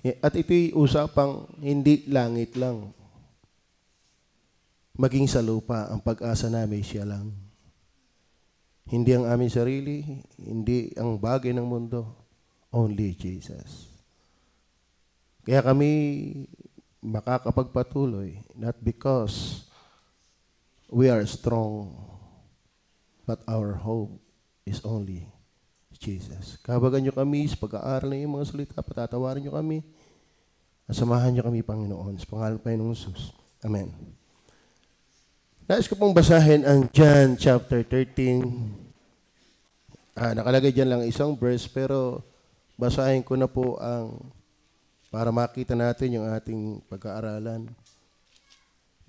At ito'y usapang hindi langit lang. Maging sa lupa, ang pag-asa namin siya lang. Hindi ang aming sarili, hindi ang bagay ng mundo, only Jesus. Kaya kami makakapagpatuloy, not because we are strong, but our hope is only Jesus. Kabagan nyo kami sa pag-aaral ng iyong mga salita, patatawarin nyo kami, at samahan nyo kami, Panginoon, sa pangalan ng Panginoong Jesus. Amen. Nais ko pong basahin ang John chapter 13. Nakalagay dyan lang isang verse, pero basahin ko na po para makita natin yung ating pag-aaralan.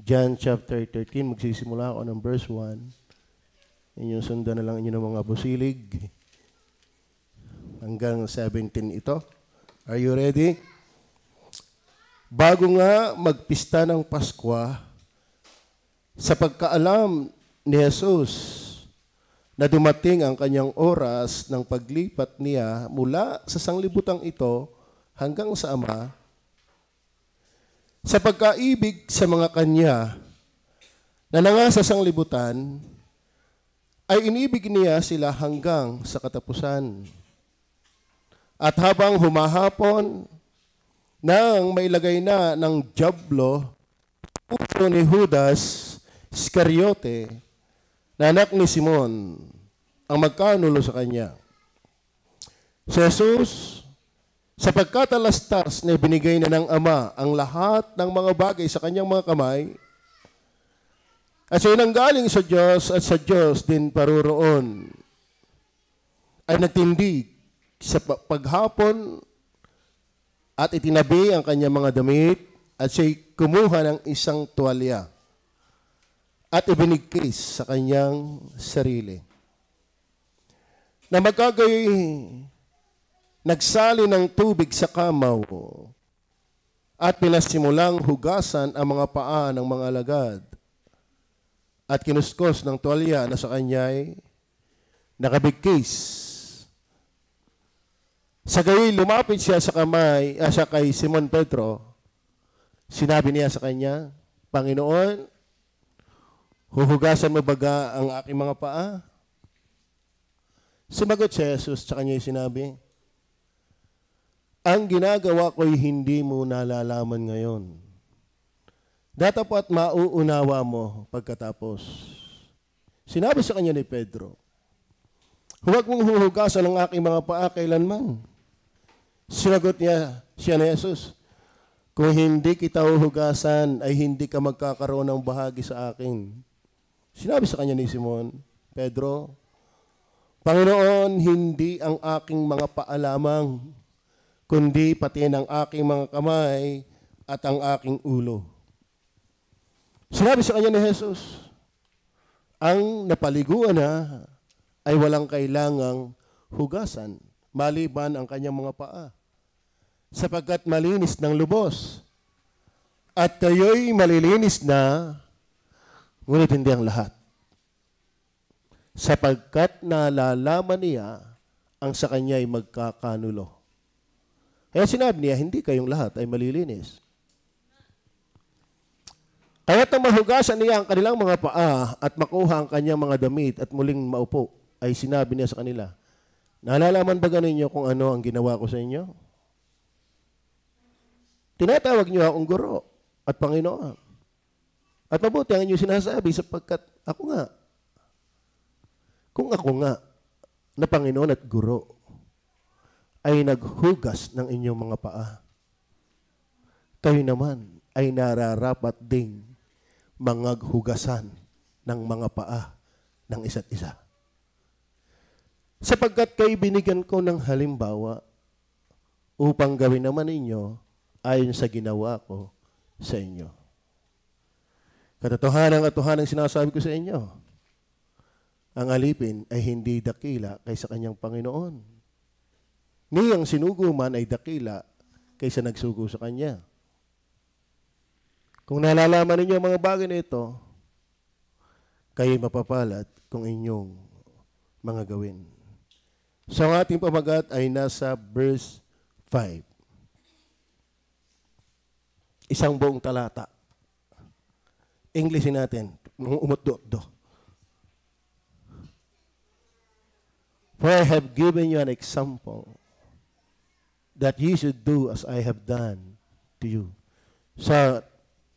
John chapter 13, magsisimula ako ng verse 1. Inyong sundan na lang inyo ng mga busilig. Hanggang 17 ito. Are you ready? Bago nga magpista ng Pasko, sa pagkaalam ni Jesus na dumating ang kanyang oras ng paglipat niya mula sa sanglibutang ito hanggang sa Ama, sa pagkaibig sa mga kanya na nangasa sanglibutan, ay inibig niya sila hanggang sa katapusan. At habang humahapon, nang mailagay na ng dyablo puso ni Judas Iscariote, na anak ni Simon, ang magkanulo sa kanya. Si Jesus, sa pagkatalastas na binigay na ng Ama ang lahat ng mga bagay sa kanyang mga kamay, at siya nanggaling sa Diyos at sa Diyos din paroroon, ay nagtindig sa paghapon at itinabi ang kanyang mga damit at siya'y kumuha ng isang tuwalya at ibinigkis sa kanyang sarili. Na magkagayoy, nagsali ng tubig sa kamaw at pinasimulang hugasan ang mga paa ng mga alagad at kinuskos ng tuwalya na sa kanya'y nakabigkis. Sa gayoy, lumapit siya siya kay Simon Pedro. Sinabi niya sa kanya, Panginoon, huhugasan mo baga ang aking mga paa? Sumagot si Jesus sa kanya sinabi, ang ginagawa ko'y hindi mo nalalaman ngayon. Datapat mauunawa mo pagkatapos. Sinabi sa kanya ni Pedro, huwag mong huhugasan ang aking mga paa kailanman. Sinagot niya siya ni Jesus, kung hindi kita huhugasan, ay hindi ka magkakaroon ng bahagi sa akin. Sinabi sa kanya ni Simon, Pedro, Panginoon, hindi ang aking mga paa lamang, kundi pati ng aking mga kamay at ang aking ulo. Sinabi sa kanya ni Jesus, ang napaliguan na ay walang kailangang hugasan, maliban ang kanyang mga paa, sapagkat malinis ng lubos. At kayo'y malilinis na, ngunit hindi ang lahat. Sapagkat nalalaman niya ang sa kanya'y magkakanulo. Kaya sinabi niya, hindi kayong lahat ay malilinis. Kaya't nang mahugasan niya ang kanilang mga paa at makuha ang kanyang mga damit at muling maupo, ay sinabi niya sa kanila, nalalaman ba ninyo kung ano ang ginawa ko sa inyo? Tinatawag niyo akong guro at Panginoon. At mabuti ang inyong sinasabi sapagkat ako nga. Kung ako nga na Panginoon at guro ay naghugas ng inyong mga paa, kayo naman ay nararapat ding mangaghugasan ng mga paa ng isa't isa. Sapagkat kayo binigyan ko ng halimbawa upang gawin naman ninyo ayon sa ginawa ko sa inyo. Katotohanan sinasabi ko sa inyo, ang alipin ay hindi dakila kaysa kanyang Panginoon. Niyang sinugo man ay dakila kaysa nagsugo sa kanya. Kung nalalaman ninyo ang mga bagay na ito, kayo'y mapapalad kung inyong mga gawin. So ang ating pamagat ay nasa verse 5. Isang buong talata. Englishin natin. Umutdo-do. For I have given you an example that you should do as I have done to you. So,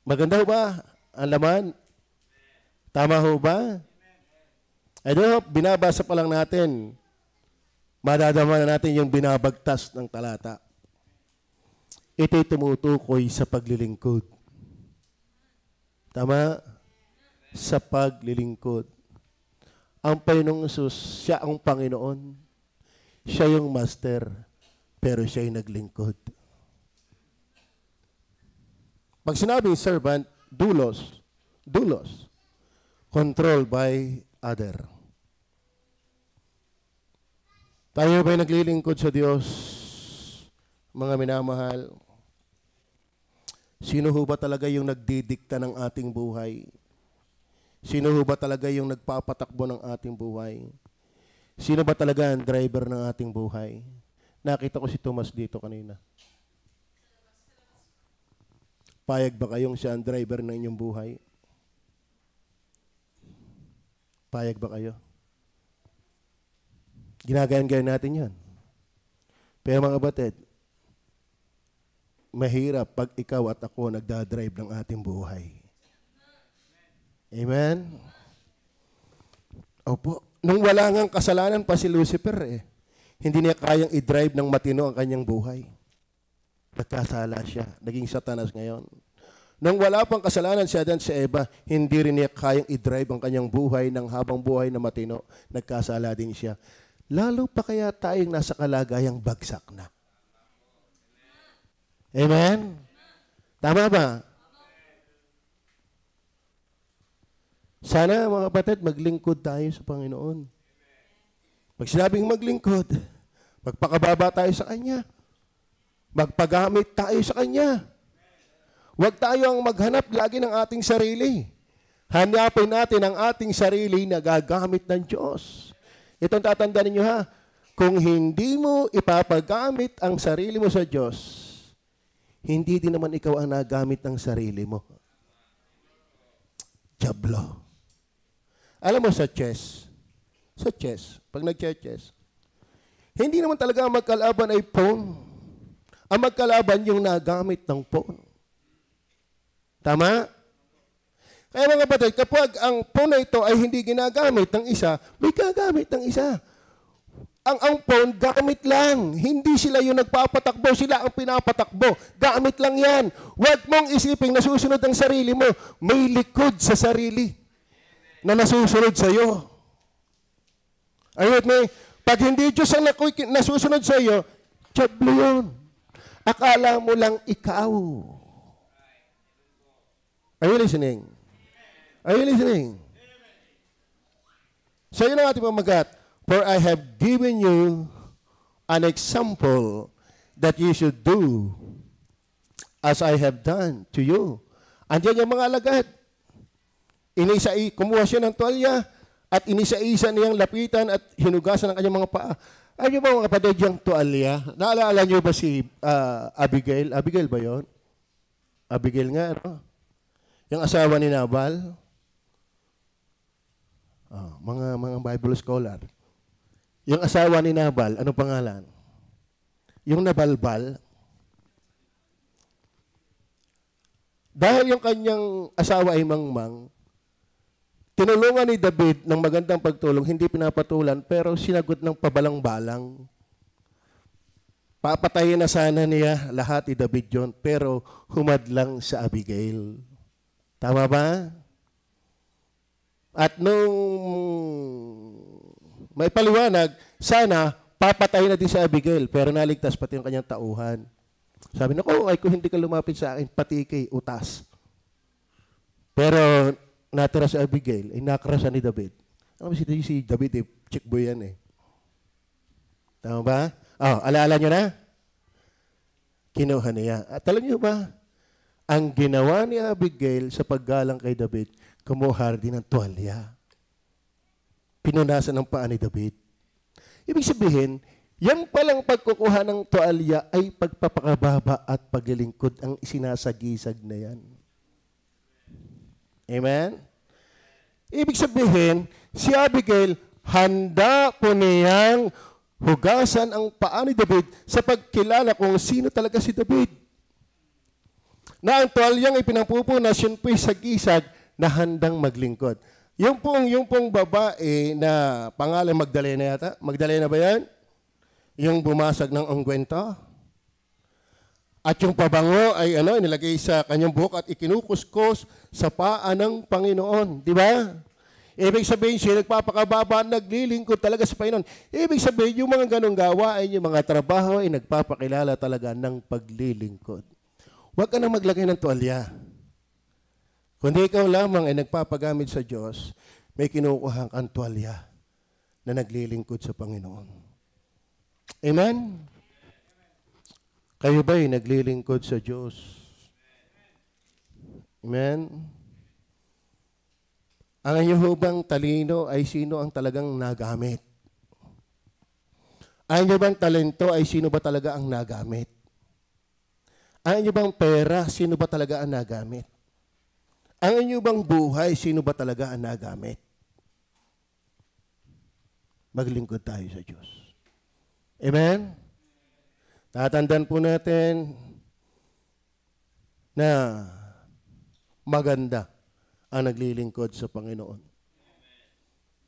maganda ho ba ang laman? Tama ho ba? I don't know, binabasa pa lang natin. Madadama na natin yung binabagtas ng talata. Ito'y tumutukoy sa paglilingkod. Tama? Sa paglilingkod. Ang Panginoong Hesus, siya ang Panginoon. Siya yung master, pero siya'y naglingkod. Pag sinabing servant, doulos, controlled by other. Tayo ba'y naglilingkod sa Diyos, mga minamahal? Sino ho ba talaga yung nagdidikta ng ating buhay? Sino ho ba talaga yung nagpapatakbo ng ating buhay? Sino ba talaga ang driver ng ating buhay? Nakita ko si Tomas dito kanina. Payag ba kayong siya ang driver ng inyong buhay? Payag ba kayo? Ginagayan-gayan natin yan. Pero mga batid, mahirap pag ikaw at ako nagdadrive ng ating buhay. Amen? Opo. Nung wala ngang kasalanan pa si Lucifer hindi niya kayang i-drive ng matino ang kanyang buhay. Nagkasala siya. Naging Satanas ngayon. Nung wala pang kasalanan si Adan si Eva, hindi rin niya kayang i-drive ang kanyang buhay ng habang buhay na matino. Nagkasala din siya. Lalo pa kaya tayong nasa kalagayang bagsak na. Amen? Tama ba? Sana mga kapatid, maglingkod tayo sa Panginoon. Pag sinabing maglingkod, magpakababa tayo sa Kanya. Magpagamit tayo sa Kanya. Huwag tayo ang maghanap lagi ng ating sarili. Hanapin natin ang ating sarili na gagamit ng Diyos. Itong tatandaan ninyo ha, kung hindi mo ipapagamit ang sarili mo sa Diyos, hindi din naman ikaw ang nagamit ng sarili mo. Diablo. Alam mo sa chess, pag nag-chess, hindi naman talaga ang magkalaban ay pawn. Ang magkalaban yung nagamit ng pawn. Tama? Kaya mga kapatid, kapag ang pawn na ito ay hindi ginagamit ng isa, may gagamit ng isa. Ang pawn, gamit lang. Hindi sila yung nagpapatakbo, sila ang pinapatakbo. Gamit lang yan. Huwag mong isipin na susunod ang sarili mo. May likod sa sarili na nasusunod sa iyo. Are you with me? Pag hindi Diyos ang nasusunod sa iyo, diablo yun. Akala mo lang ikaw. Are you listening? Are you listening? So yun ang ating pamagat. For I have given you an example that you should do as I have done to you. Andiyan yung mga alagad. Kumuha siya ng tuwalya at inisa-isa niyang lapitan at hinugasan ang kanyang mga paa. Ano ba mga kapatid yung tuwalya? Naalala niyo ba si Abigail? Abigail ba yon? Abigail nga, ano? Yung asawa ni Nabal. Mga Bible scholar. Yung asawa ni Nabal, ano pangalan? Yung nabalbal. Dahil yung kanyang asawa ay mangmang, tinulungan ni David ng magandang pagtulong, hindi pinapatulan, pero sinagot ng pabalang-balang. Papatayin na sana niya lahat ni David yun, pero humadlang sa Abigail. Tama ba? At nung may paliwanag, sana papatayin na din sa Abigail, pero naligtas pati yung kanyang tauhan. Sabi na, ay kung hindi ka lumapit sa akin, pati kay utas. Pero natira sa Abigail, ay nakarasan ni David. Alam mo si David, chick boy yan eh. Tama ba? Alaala nyo na? Kinuha niya. At alam nyo ba, ang ginawa ni Abigail sa paggalang kay David, kumuha din ng tuwalya. Pinunasan ng paa ni David. Ibig sabihin, Yan palang pagkukuha ng tuwalya ay pagpapakababa at paglilingkod ang isinasagisag na yan. Amen? Ibig sabihin, si Abigail, handa po niyang hugasan ang paa ni David sa pagkilala kung sino talaga si David. Na ang tuwalyang ipinampupunas, yun po'y sagisag na handang maglingkod. Yung pong babae na pangalan Magdalena yata, Magdalena ba yan? Yung bumasag ng ungkwento. At yung pabango ay nilagay sa kanyang buhok at ikinukuskos sa paa ng Panginoon. Di ba? Ibig sabihin siya, nagpapakababa, naglilingkod talaga sa Panginoon. Ibig sabihin, yung mga ganong gawain, yung mga trabaho ay nagpapakilala talaga ng paglilingkod. Huwag ka na maglagay ng tuwalya. Kundi ikaw lamang ay nagpapagamit sa Diyos, may kinukuhang kang tuwalya na naglilingkod sa Panginoon. Amen? Kayo ba'y naglilingkod sa Diyos? Amen? Ang inyong bang talino ay sino ang talagang nagamit? Ang inyong bang talento ay sino ba talaga ang nagamit? Ang inyong bang pera, sino ba talaga ang nagamit? Ang inyong bang buhay, sino ba talaga ang nagamit? Maglingkod tayo sa Diyos. Amen? Tatandaan po natin na maganda ang naglilingkod sa Panginoon.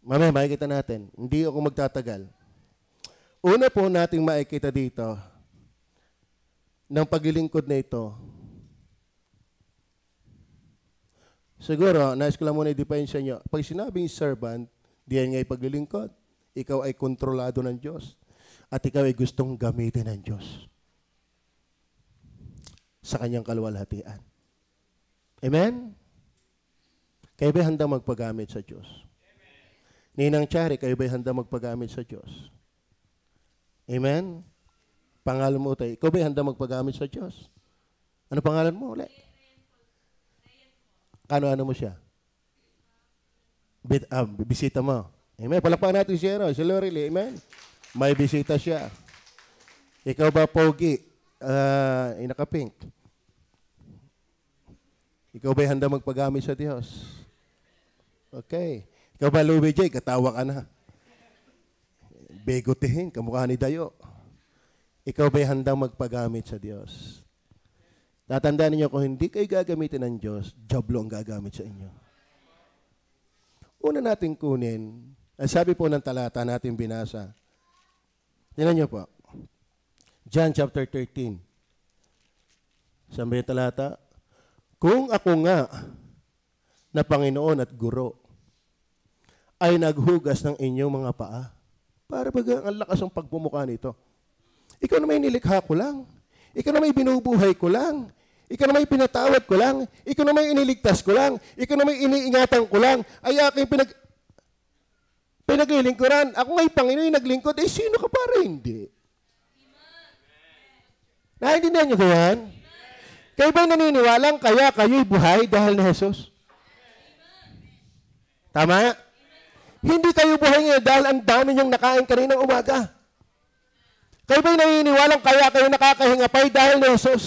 Mamaya, makikita natin. Hindi ako magtatagal. Una po nating makikita dito ng paglilingkod na ito. Siguro, nais ko lang muna i-define sa inyo. Pag sinabing servant, diyan nga paglilingkod. Ikaw ay kontrolado ng Diyos. At ikaw ay gustong gamitin ng Diyos sa kanyang kaluwalhatian. Amen? Kayo ba'y handang magpagamit sa Diyos? Ninang Chari, kayo ba'y handang magpagamit sa Diyos? Amen? Pangalan mo tayo, ikaw ba'y handang magpagamit sa Diyos? Ano pangalan mo ulit? Ano mo siya? Bisita mo. Amen? Palakpakan natin si Lorely. Amen? May bisita siya. Ikaw ba, Pogi? Naka-pink. Ikaw ba'y handa magpagamit sa Diyos? Okay. Ikaw ba, Louie J? Katawa ka na. Begotihin, kamukha ni Dayo. Ikaw ba'y handang magpagamit sa Diyos? Tatandaan niyo, kung hindi kayo gagamitin ng Diyos, jablo ang gagamit sa inyo. Una natin kunin, ang sabi po ng talata natin binasa, tingnan niyo po. John chapter 13. Sabi ng talata, kung ako nga na Panginoon at Guro ay naghugas ng inyong mga paa, para baga ang lakas ng pagmumukha nito. Ikaw na may nilikha ko lang. Ikaw na may binubuhay ko lang. Ikaw na may pinatawad ko lang. Ikaw na may iniligtas ko lang. Ikaw na may iniingatan ko lang. Ay aking pinaglilingkuran. Ako nga'y Panginoon naglingkod. Eh, sino ka para hindi? Naintindihan niyo ko yan? Kayo ba'y naniniwalang kaya kayo'y buhay dahil ni Jesus? Tama? Hindi kayo buhay ngayon dahil ang dami niyong nakain kaninang umaga. Kayo ba'y naniniwalang kaya kayo nakakahingapay dahil ni Jesus?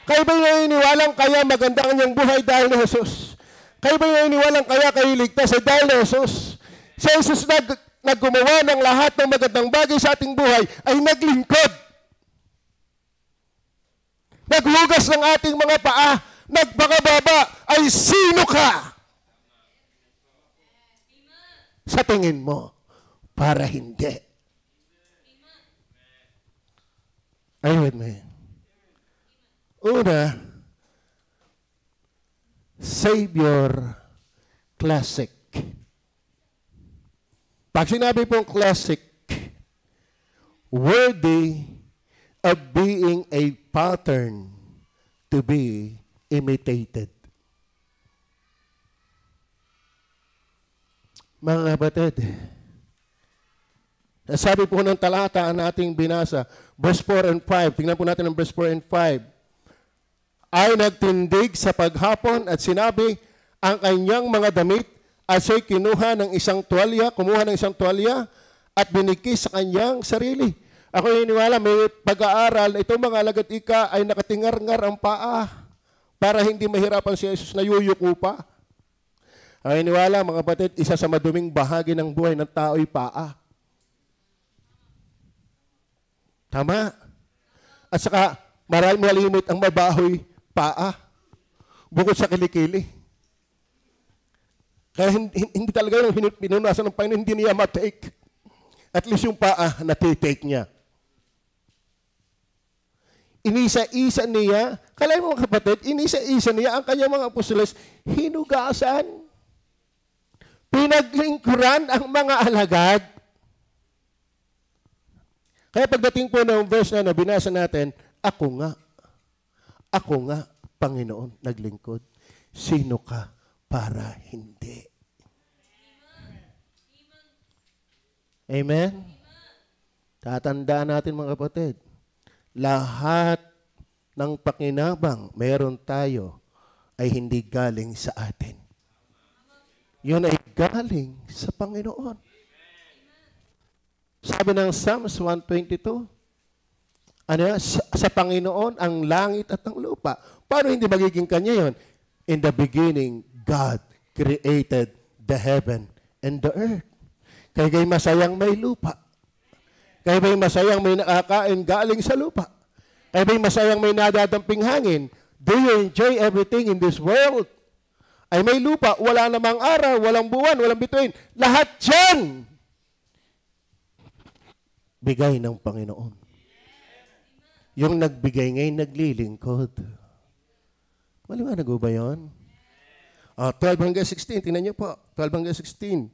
Kayo ba'y naniniwalang kaya maganda ang inyong buhay dahil ni Jesus? Kayo ba'y naniniwalang kaya kayo ligtas dahil ni Jesus? Si Jesus na gumawa ng lahat ng magandang bagay sa ating buhay ay naglingkod. Naghugas ng ating mga paa, nagpakababa, ay sino ka? Sa tingin mo, para hindi. Are you with me? Una, Savior Classic. Pag sinabi pong classic, worthy of being a pattern to be imitated. Mga kapatid, sabi po ng talata ang ating binasa, verse 4 and 5, tingnan po natin ang verse 4 and 5, ay nagtindig sa paghapon at sinabi ang kanyang mga damit at siya'y kumuha ng isang tuwalya at binigay sa kanyang sarili. Ako naniniwala, may pag-aaral na itong mga alagad-ika ay nakatingar-ngar ang paa para hindi mahirapan si Jesus na yuyuko pa. Ako naniniwala, mga kapatid, isa sa maduming bahagi ng buhay ng tao ay paa. Tama. At saka, malimit ang mabahoy paa. Bukod sa kilikili. Kaya hindi talaga yung pinunasan ng Panginoon, hindi niya matake. At least yung paa, natitake niya. Inisa-isa niya, kalay mo mga kapatid, inisa-isa niya ang kanyang mga apostoles, hinugasan. Pinaglingkuran ang mga alagad. Kaya pagdating po ng verse na binasa natin, ako nga, Panginoon, naglingkod. Sino ka para hindi? Amen? Tatandaan natin mga kapatid, lahat ng pakinabang meron tayo ay hindi galing sa atin. Yun ay galing sa Panginoon. Sabi ng Psalms 122, sa Panginoon ang langit at ang lupa. Paano hindi magiging kanya yon? In the beginning, God created the heaven and the earth. Kaya masayang may lupa. Kaya masayang may nakakain galing sa lupa. Kaya masayang may nadadamping hangin. Do you enjoy everything in this world? Ay may lupa, wala namang araw, walang buwan, walang bituin. Lahat yan! Bigay ng Panginoon. Yung nagbigay ngayon, naglilingkod. Maliwanag ba yun? 12 hanggang 16, tingnan niyo po. 12 hanggang 16.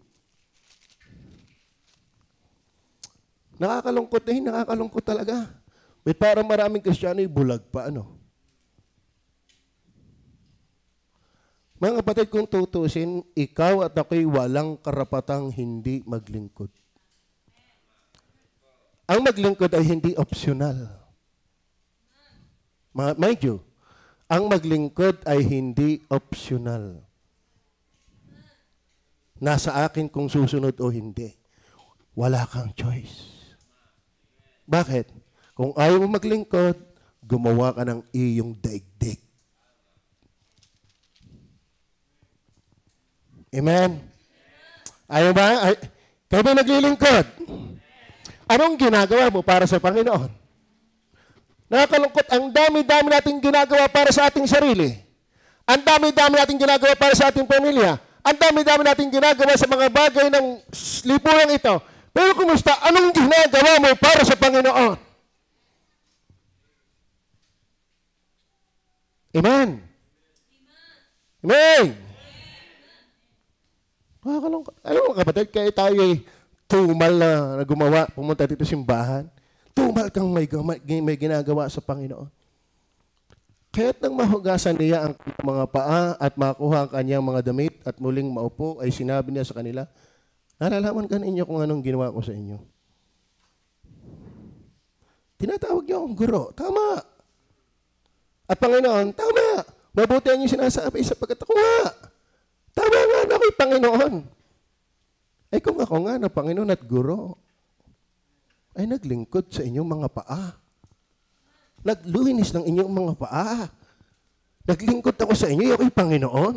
Nakakalungkot na nakakalungkot talaga. May parang maraming Kristiyano bulag pa, ano? Mga kapatid, kung tutusin, ikaw at ako'y walang karapatang hindi maglingkod. Ang maglingkod ay hindi optional. Mind you, ang maglingkod ay hindi optional. Nasa akin kung susunod o hindi. Wala kang choice. Bakit? Kung ayaw mo maglingkod, gumawa ka ng iyong daigdig. Amen? Ayaw ba? Kayo ba naglilingkod? Anong ginagawa mo para sa Panginoon? Nakakalungkot, ang dami-dami nating ginagawa para sa ating sarili. Ang dami-dami nating ginagawa para sa ating pamilya. Ang dami-dami nating ginagawa sa mga bagay ng lipunan ito. Pero kumusta? Anong ginagawa mo para sa Panginoon? Amen? Amen? Nakakalungkot. Alam mo kapatid, kaya tayo ay tumal na gumawa, pumunta dito simbahan. Tumal kang may ginagawa sa Panginoon. Kaya't nang mahugasan niya ang mga paa at makuha ang kanyang mga damit at muling maupo, ay sinabi niya sa kanila, nalalaman ka ninyo kung anong ginawa ko sa inyo. Tinatawag niyo akong guro. Tama. At Panginoon, tama. Mabuti ang inyong sinasabi sapagkat ako nga. Tama nga na ako'y Panginoon. Ay kung ako nga na Panginoon at guro, ay naglingkod sa inyong mga paa. Nagluhinis ng inyong mga paa. Naglingkod ako sa inyo, ako'y Panginoon.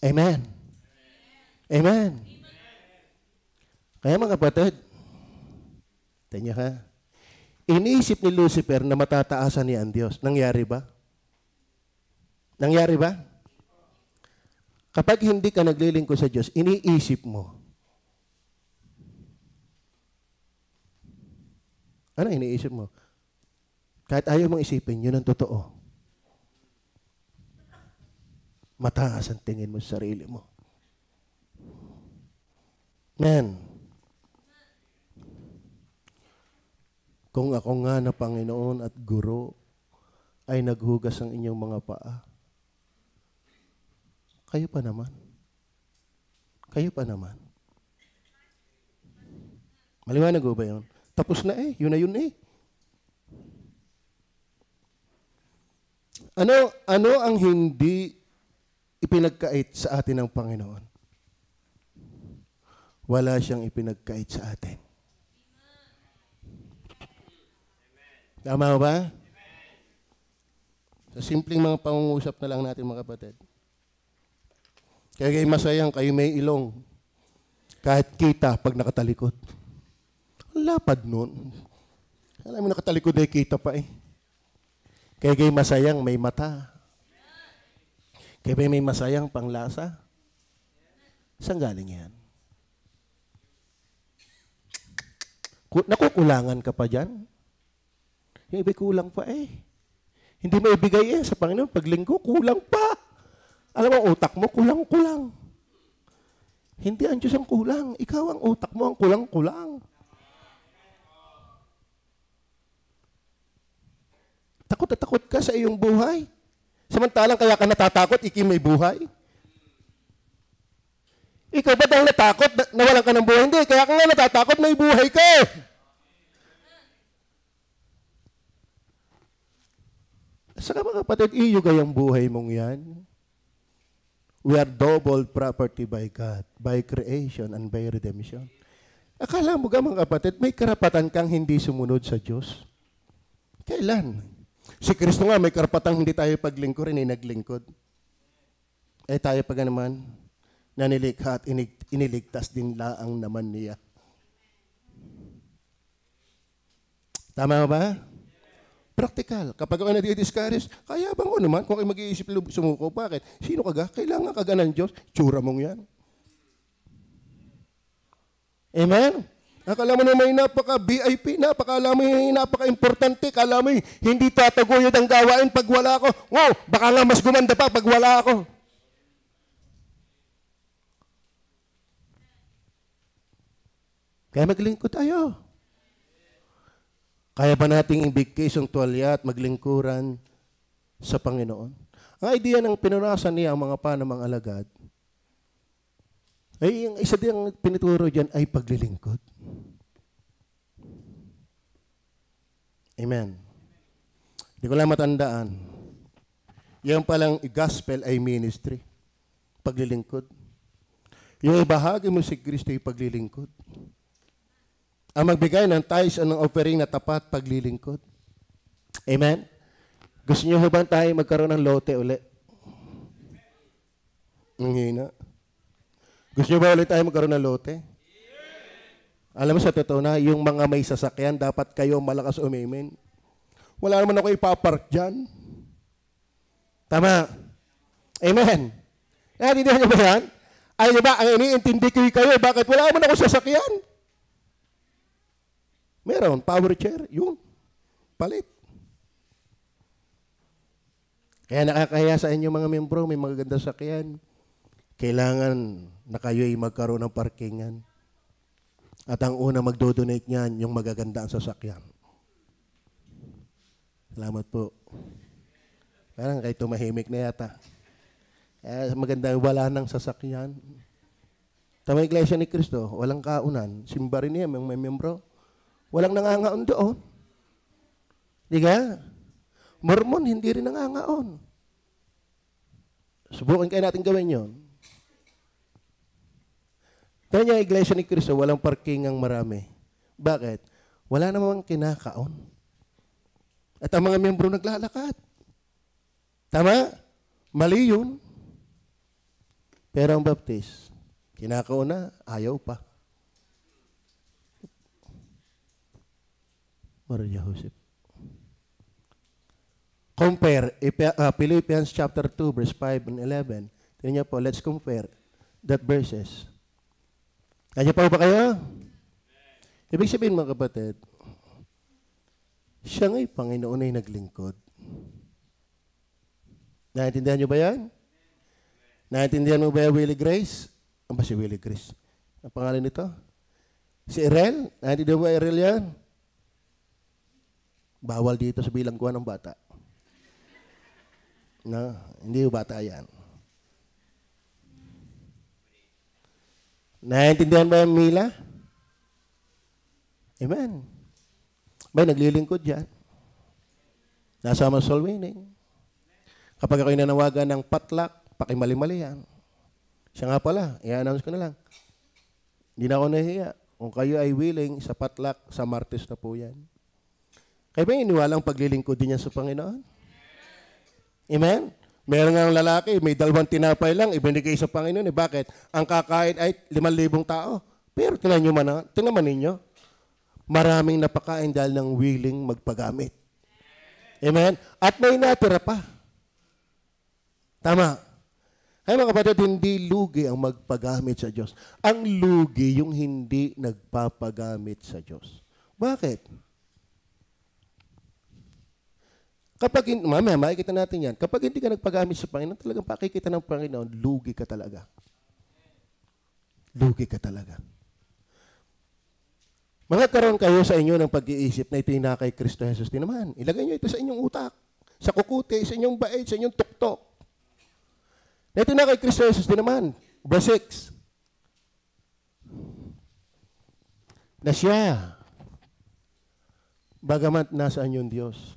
Amen. Amen. Kaya mga kapatid, tanya ha, iniisip ni Lucifer na matataasan niya ang Diyos. Nangyari ba? Nangyari ba? Kapag hindi ka naglilingkod sa Diyos, iniisip mo, ano iniisip mo? Kahit ayaw mong isipin, yun ang totoo. Mataas ang tingin mo sa sarili mo. Man, kung ako nga na Panginoon at Guro ay naghugas ng inyong mga paa, kayo pa naman. Kayo pa naman. Maliwanag ba yun? Tapos na eh. Yun na yun eh. Ano ang hindi ipinagkait sa atin ng Panginoon? wala siyang ipinagkait sa atin. Tama ba? Sa simpleng mga pangungusap na lang natin mga kapatid. Kaya kayo masayang, kayo may ilong. Kahit kita pag nakatalikod. Ang lapad nun. Alam mo nakatalikod ay kita pa eh. Kaya kayo masayang, may mata. Kaya may masayang panglasa. Saan galing yan? Nakukulangan ka pa dyan? Yung ibig kulang pa eh. Hindi mo ibigay eh sa Panginoon. Paglinggo, kulang pa. Alam mo, utak mo, kulang-kulang. Hindi ang Diyos ang kulang. Ikaw ang utak mo ang kulang-kulang. Takot na takot ka sa iyong buhay. Samantalang kaya ka natatakot, iki may buhay. Ikaw ba dahil natakot, nawalan ka ng buhay? Hindi, kaya ka nga natatakot, may buhay ka. Saka mga kapatid, iyugay ang buhay mong yan. We are double property by God, by creation and by redemption. Akala mo ga mga kapatid, may karapatan kang hindi sumunod sa Diyos? Kailan? Si Kristo nga may karapatang hindi tayo paglingkurin, naglingkod. Eh tayo pa naman, nanilikha at iniligtas din laang naman niya. Tama ba? Practical. Kapag ako nadi-discourage, kaya bang o naman, kung kayo mag-iisip sumuko, bakit? Sino ka ga? Kailangan ka ga ng Diyos? Tsura mong yan. Amen? Akala mo na may napaka-VIP, akala mo napaka-importante, akala mo hindi tataguyod ang gawain pag wala ako. Wow, baka nga mas gumanda pa pag wala ako. Kaya maglingkod tayo. Kaya ba nating ibigay ang tuwalya at maglingkuran sa Panginoon? Ang idea ng pinurasan niya ang mga panamang alagad, ay yung isa din ang pinituro dyan ay paglilingkod. Amen. Hindi ko lang matandaan. Yan palang gospel ay ministry. Paglilingkod. Yung ibahagi mo si Kristo ay paglilingkod. Ang magbigay ng tithes at ng offering na tapat paglilingkod. Amen? Gusto niyo ba tayo magkaroon ng lote ulit? Ang hina. Gusto niyo ba ulit tayo magkaroon ng lote? Alam mo sa totoo na, yung mga may sasakyan, dapat kayo malakas umimin. Wala naman ako ipapark dyan. Tama? Amen? Naintindihan niyo ba yan? Ay, di ba, ang iniintindi ko kayo, bakit wala naman ako sasakyan? Meron, power chair, yun. Palit. Kaya nakakaya sa inyo mga membro, may magaganda sakyan. Kailangan na kayo ay magkaroon ng parkingan. At ang una magdodonate niyan, yung magaganda ang sasakyan. Salamat po. Parang kayo tumahimik na yata. Maganda, wala nang sasakyan. Tama Iglesia ni Cristo, walang kaunan. Simba rin niya, may membro. Walang nangangaon doon. Di ka? Mormon, hindi rin nangangaon. Subukan kayo natin gawin yun. Kaya niya, Iglesia ni Cristo, walang parking ang marami. Bakit? Wala namang kinakaon. At ang mga miyembro naglalakad. Tama? Mali yun. Pero ang baptist, kinakaon na, ayaw pa. Maria Joseph. Compare Philippians chapter 2 verse 5 and 11. Tingnan niyo po, let's compare that verses. Kaya pa ba kayo? Ibig sabihin mga kapatid, siya nga'y Panginoon ay naglingkod. Naintindihan niyo ba yan? Naintindihan mo ba Willie Grace? Ano ba si Willie Grace? Ang pangalan nito? Si Erel? Naintindihan mo ba Erel yan? Bawal dito sa bilangguan ng bata. No, hindi yung bata yan. Naintindihan ba yung Mila? Amen. May naglilingkod dyan. Nasama soul winning. Kapag ako'y nanawagan ng patlak, pakimali-mali yan. Siya nga pala, i-announce ko na lang. Hindi na ako nahihiya. Kung kayo ay willing, sa potluck, sa Martes na po yan. Kayo ba iniwalang paglilingkod din niya sa Panginoon? Amen? Meron nga lalaki, may 2 tinapay lang, ibinigay sa Panginoon. Bakit? Ang kakain ay 5,000 tao. Pero tingnan man ninyo, maraming napakain dahil ng willing magpagamit. Amen? At may natira pa. Tama. Ay mga kapatid, hindi lugi ang magpagamit sa Diyos. Ang lugi yung hindi nagpapagamit sa Diyos. Bakit? Mamaya, makikita natin yan. Kapag hindi ka nagpagamit sa Panginoon, talagang pakikita ng Panginoon, lugi ka talaga. Lugi ka talaga. Magkakaroon kayo sa inyo ng pag-iisip na ito yung na kay Kristo Jesus din naman. Ilagay nyo ito sa inyong utak, sa kukuti, sa inyong bait, sa inyong tuktok. Na ito na kay Kristo Jesus din naman. Verse 6. Na siya, bagamat nasaan yung Diyos.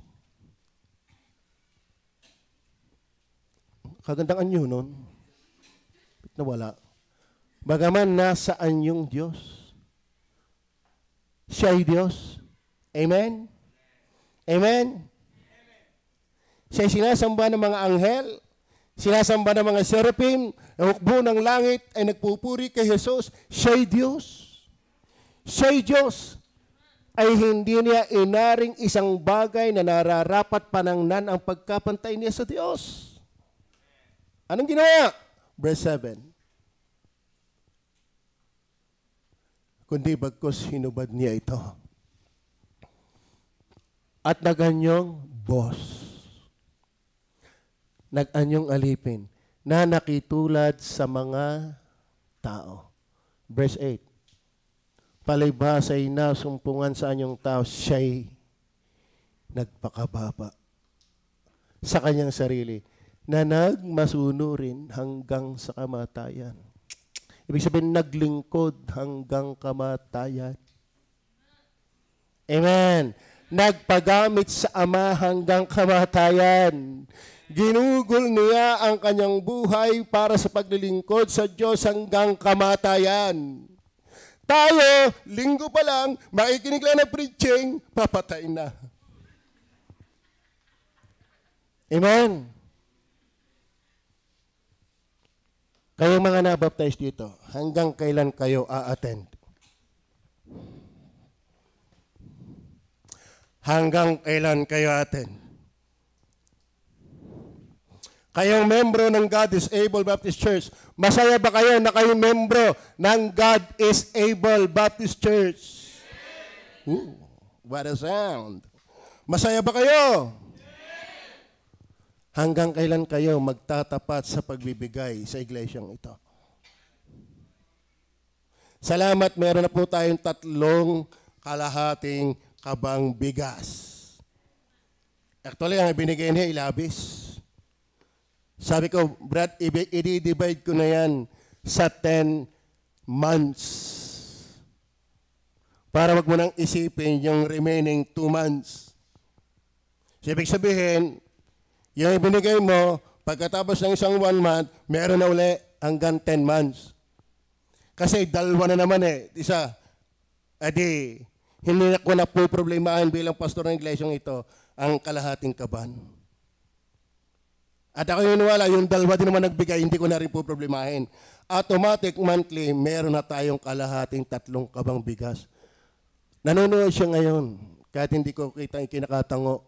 Kagandang anyo nun. Nawala. Bagaman nasaan yung Diyos. Siya ay Diyos. Amen? Amen? Siya ay sinasamba ng mga anghel, sinasamba ng mga seraphim, ang hukbo ng langit ay nagpupuri kay Jesus. Siya ay Diyos. Siya ay Diyos. Ay hindi niya inaring isang bagay na nararapat panangnan ang pagkapantay niya sa Diyos. Anong ginawa? Verse 7. Kundi bagkus hinubad niya ito. At naganyong boss. Naganyong alipin na nakitulad sa mga tao. Verse 8. Palibhasay na sumpungan sa anyong tao, siya'y nagpakababa sa kanyang sarili na nagmasuno rin hanggang sa kamatayan. Ibig sabihin, naglingkod hanggang kamatayan. Amen. Nagpagamit sa Ama hanggang kamatayan. Ginugol niya ang kanyang buhay para sa paglilingkod sa Diyos hanggang kamatayan. Tayo, linggo pa lang, makikinig lang ng preaching, papatay na. Amen. Kayong mga nabaptize dito, hanggang kailan kayo a-attend? Hanggang kailan kayo a-attend? Kayong membro ng God is Able Baptist Church, masaya ba kayo na kayong membro ng God is Able Baptist Church? Ooh, what a sound. Masaya ba kayo? Hanggang kailan kayo magtatapat sa pagbibigay sa iglesyang ito? Salamat, meron na po tayong 3 kalahating kabang bigas. Actually, ang ibinigay niya, ilabis. Sabi ko, Brad, i-divide ko na yan sa 10 months. Para wag mo nang isipin yung remaining 2 months. So, ibig sabihin, yung ibinigay mo, pagkatapos ng isang 1 month, meron na uli hanggang 10 months. Kasi 2 na naman eh. Isa, edi, hindi na ko na po problemahin bilang pastor ng iglesyang ito ang kalahating kaban. At ako yuniwala, yung 2 din naman nagbigay, hindi ko na rin po problemahin. Automatic monthly, meron na tayong kalahating 3 kabang bigas. Nanonood siya ngayon, kahit hindi ko kita yung kinakatango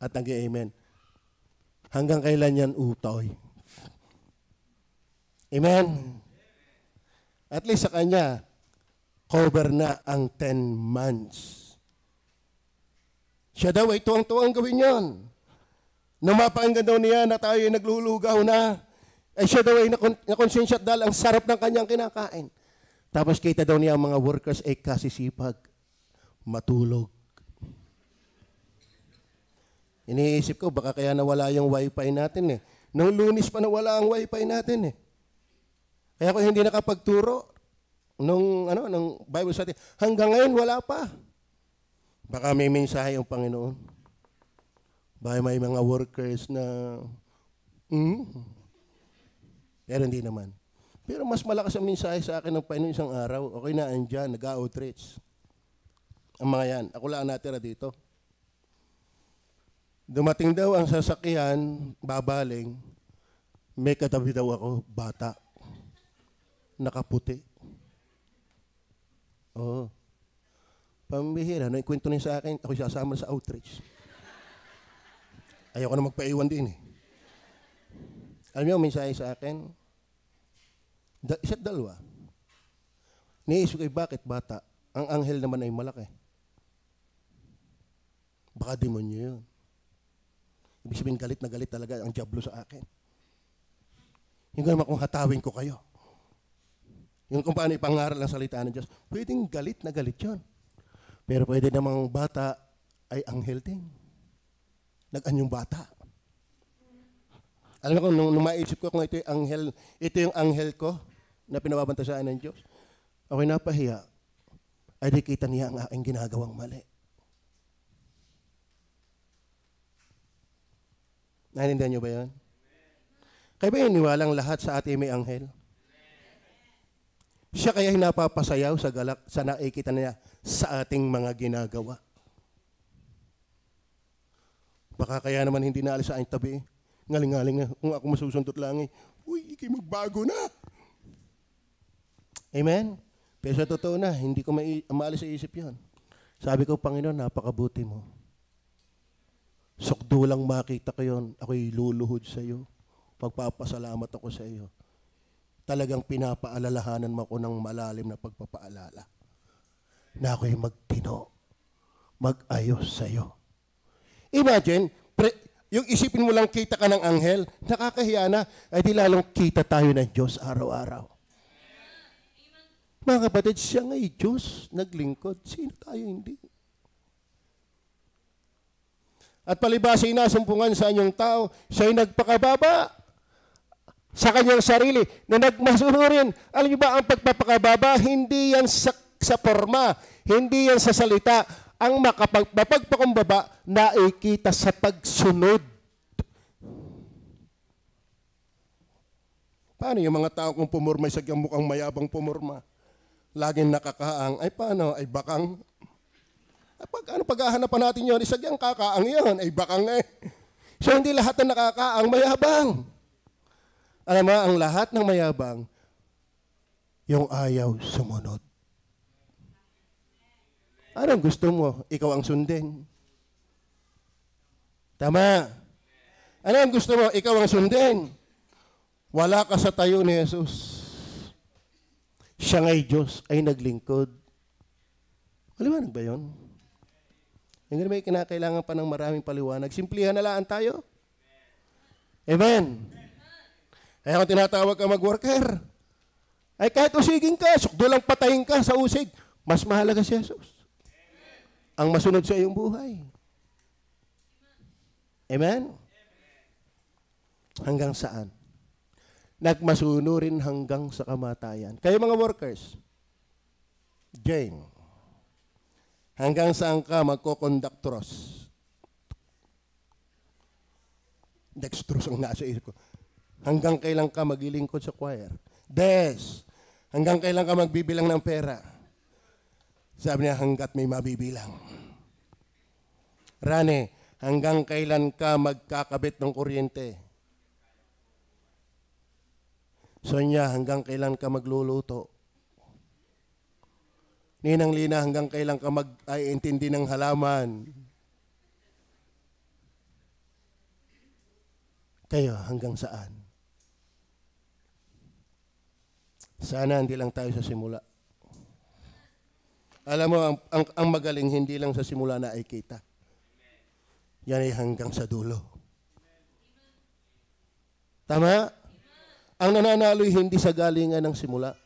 at nag-amen. Hanggang kailan yan utoy? Amen? At least sa kanya, cover na ang 10 months. Siya daw ay tuwang-tuwang gawin yon. Nung mapakinggan daw niya na tayo ay naglulugaw na, ay siya daw ay nakonsensya dahil ang sarap ng kanyang kinakain. Tapos kita daw niya ang mga workers ay kasisipag, matulog. Iniisip ko, baka kaya nawala yung wifi natin eh. Noong Lunes pa nawala ang wifi natin eh. Kaya ako hindi nakapagturo nung Bible study. Hanggang ngayon, wala pa. Baka may mensahe yung Panginoon. Baka may mga workers na, pero hindi naman. Pero mas malakas ang mensahe sa akin ng Panginoon isang araw. Okay na, andyan, nag-outreach. Ang mga yan. Ako lang natira dito. Dumating daw ang sasakyan, babaling. May katabi daw ako, bata. Nakaputi. Oo. Pambihira. Ano, ikwento niya sa akin, ako sasama sa outreach. Ayoko na magpaiwan din eh. Alam niyo, mensahe sa akin, isa't dalawa. Niisip ko, bakit bata? Ang anghel naman ay malaki. Baka demonyo yun. Ibig sabihin, galit na galit talaga ang diablo sa akin. Yung naman kung hatawin ko kayo. Yung kung paano ipangaral ng salita ng Diyos. Pwedeng galit na galit yun. Pero pwede namang bata ay anghel din. Nag-anyong bata. Alam mo kung nung maisip ko kung ito yung anghel ko na pinababantasaan ng Diyos, ako'y napahiya. Ay di kita niya ang aking ginagawang mali. Naintindihan niyo ba yun? Kaya ba niwalang lahat sa atin may anghel? Siya kaya napapasayaw sa galak sa nakikita niya sa ating mga ginagawa. Baka kaya naman hindi naalis sa aking tabi. Ngaling-ngaling na kung ako masusundot lang eh. Uy, ikay magbago na. Amen? Pero sa totoo na, hindi ko maalis sa isip yan. Sabi ko, Panginoon, napakabuti mo. Sukdo lang makita ko yun, ako'y luluhod sa iyo. Pagpapasalamat ako sa iyo. Talagang pinapaalalahanan mo ako ng malalim na pagpapaalala. Na ako'y magtino, mag-ayos sa iyo. Imagine, yung isipin mo lang kita ka ng anghel, nakakahiya na, ay di lalong kita tayo ng Diyos araw-araw. Mga kapatid, siya nga'y Diyos, naglingkod. Sino tayo hindi? At palibasa inasumpungan sa anyong tao, siya'y nagpakababa sa kanyang sarili na nagmasunurin. Alam niyo ba, ang pagpapakababa, hindi yan sa forma, hindi yan sa salita. Ang mapagpakumbaba, nakikita sa pagsunod. Paano yung mga tao kung pumurma, sagyang mukhang mayabang pumurma? Laging nakakaang, ay paano? Ay bakang. Paghahanapan natin yun, isagyang kakaang yun, ay bakang eh. So hindi lahat na nakakaang mayabang. Alam mo, ang lahat ng mayabang, yung ayaw sumunod. Anong gusto mo? Ikaw ang sundin. Tama. Ano ang gusto mo? Ikaw ang sundin. Wala ka sa tayo ni Jesus. Siya nga'y Diyos ay naglingkod. Maliwanag ba yun? Hindi may kinakailangan pa ng maraming paliwanag. Simplihan na lang tayo. Amen. Kaya kung tinatawag ka mag-worker, ay kahit usigin ka, sukdo lang patayin ka sa usig, mas mahalaga si Jesus. Ang masunod sa iyong buhay. Amen? Hanggang saan? Nagmasunurin hanggang sa kamatayan. Kayo mga workers, Jane, hanggang saan ka magkokondaktoros? Dextrose ang nasa isip ko. Hanggang kailan ka maglilingkod sa choir? Des, hanggang kailan ka magbibilang ng pera? Sabi niya, hanggat may mabibilang. Rane, hanggang kailan ka magkakabit ng kuryente? Sonya, hanggang kailan ka magluluto? Ninang Lina, hanggang kailan ka mag-intindi ng halaman? Kayo, hanggang saan? Sana hindi lang tayo sa simula. Alam mo, ang magaling hindi lang sa simula na ay kita. Yan ay hanggang sa dulo. Tama? Ang nananalo ay hindi sa galingan ng simula,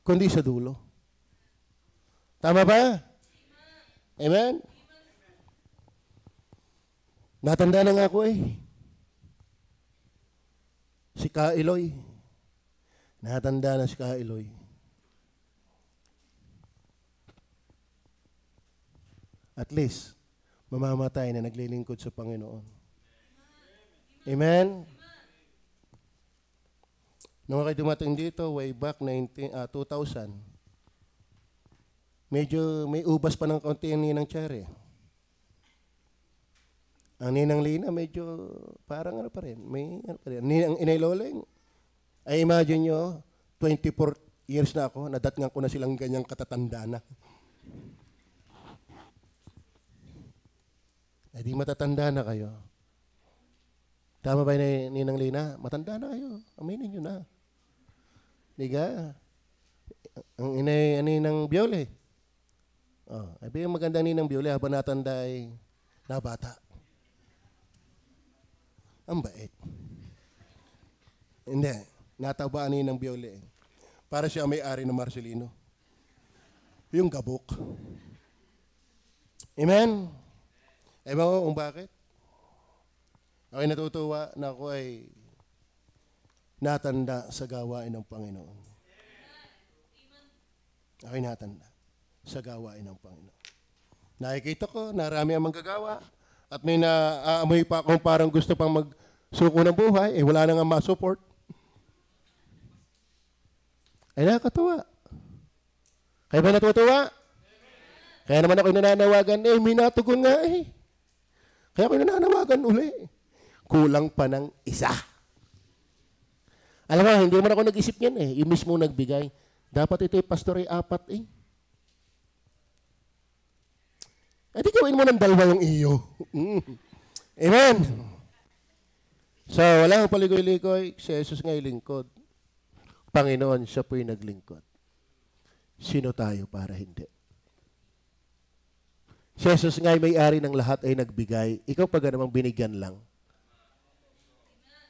kundi sa dulo. Tama ba? Amen? Natanda na nga ako eh. Si Kailoy. Natanda na si Kailoy. At least, mamamatay na naglilingkod sa Panginoon. Amen? Nung ako dumating dito, way back 2000, medyo may ubas pa ng konti ang Ninang Cherry. Ang Ninang Lina, medyo parang ano pa rin. May ano pa rin. Ninang Inay Loleng, ay imagine nyo, 24 years na ako, nadatngan ko na silang ganyang katatanda na. Eh di matatanda na kayo. Tama ba ni Ninang Lina? Matanda na kayo. Aminin nyo na. Diga? Ang inay ng Biole. Oh, ay yung maganda Ninang Biole habang natanda ay nabata. Ang bait. Hindi. Natabaan Ninang Biole. Para siya may-ari ng Marcelino. Yung gabok. Amen? Ewan ko kung bakit. Ako'y natutuwa na ako ay natanda sa gawain ng Panginoon. Ako'y natanda sa gawain ng Panginoon. Nakikita ko, narami ang manggagawa at may naaamoy pa akong parang gusto pang magsuko ng buhay, eh wala na nga ma-support. Ay nakakatuwa. Kaya ba natutuwa? Kaya naman ako'y nananawagan, eh may natugon nga eh. Kaya ako'y nananawagan uli. Kulang pa ng isa. Alam mo, hindi man ako nag-isip yan eh. Yung mismo nagbigay. Dapat ito yung pastor ay 4 eh. Eh di gawin mo ng 2 yung iyo. Amen. So, wala akong paligoy-ligoy. Si Jesus nga'y lingkod. Panginoon, siya po'y naglingkod. Sino tayo para hindi? Si Jesus nga'y may-ari ng lahat ay nagbigay. Ikaw pa namang binigyan lang.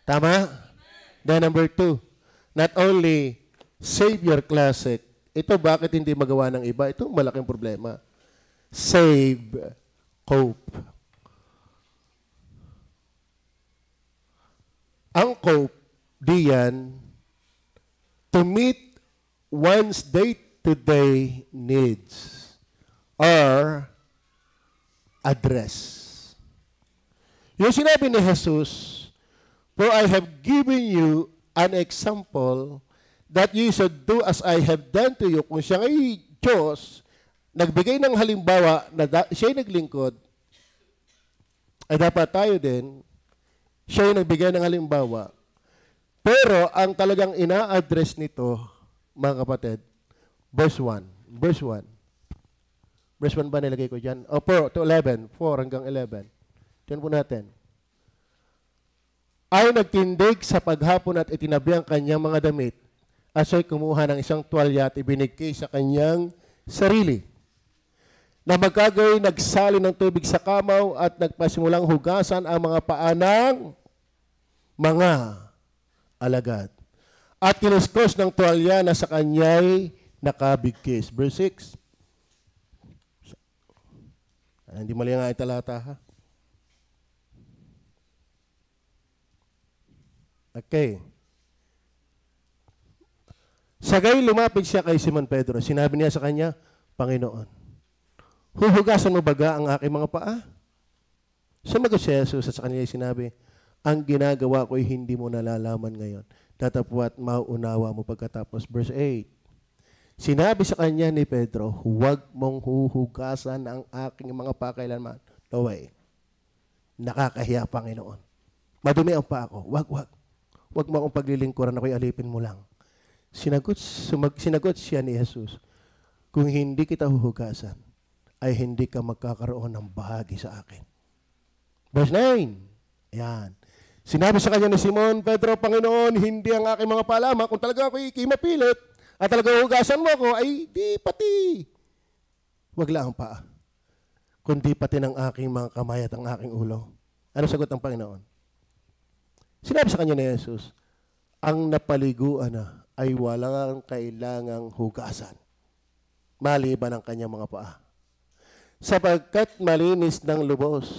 Tama? Then number 2, not only Savior Classic. Ito bakit hindi magawa ng iba? Ito malaking problema. Save Cope. Ang Cope, diyan, to meet one's day-to-day needs or address. Yung sinabi ni Jesus, for I have given you an example that you should do as I have done to you. Kung siya ay Diyos, nagbigay ng halimbawa na siya'y naglingkod, ay dapat tayo din, siya'y nagbigay ng halimbawa. Pero ang talagang ina-address nito, mga kapatid, verse 1. Verse 1. Verse 1 ba nilagay ko dyan? O, 4 to 11. 4 hanggang 11. Diyan po natin. Ay nagtindig sa paghapon at itinabi ang kanyang mga damit. At siya'y kumuha ng isang tuwalya at ibinigay sa kanyang sarili. Na magkagay nagsali ng tubig sa kamaw at nagpasimulang hugasan ang mga paa ng mga alagad. At kinuskos ng tuwalya na sa kanya'y nakabigkis. Verse 6. Hindi mali nga italata ha. Okay. Sagay lumapit siya kay Simon Pedro. Sinabi niya sa kanya, Panginoon, huhugasan mo baga ang aking mga paa? Sumagot si Jesus at sa kanya sinabi, ang ginagawa ko'y hindi mo nalalaman ngayon. Tatapwat mauunawa mo pagkatapos. Verse 8. Sinabi sa kanya ni Pedro, huwag mong huhugasan ang aking mga paa kailanman. No way. Nakakahiya, Panginoon. Madumi ang paa ko. Wag. Huwag mo akong paglilingkuran, ako'y alipin mo lang. Sinagot siya ni Jesus, kung hindi kita huhugasan, ay hindi ka magkakaroon ng bahagi sa akin. Verse 9. Ayan. Sinabi sa kanya ni Simon, Pedro, Panginoon, hindi ang aking mga palama. Kung talaga ako'y mapilit at talaga hugasan mo ako, ay di pati. Huwag lang ang paa. Kundi pati ng aking mga kamay at ang aking ulo. Ano sagot ng Panginoon? Sinabi sa kanya ni Jesus, ang napaliguan na ay walang kailangang hugasan, maliban ang kanyang mga paa. Sapagkat malinis ng lubos,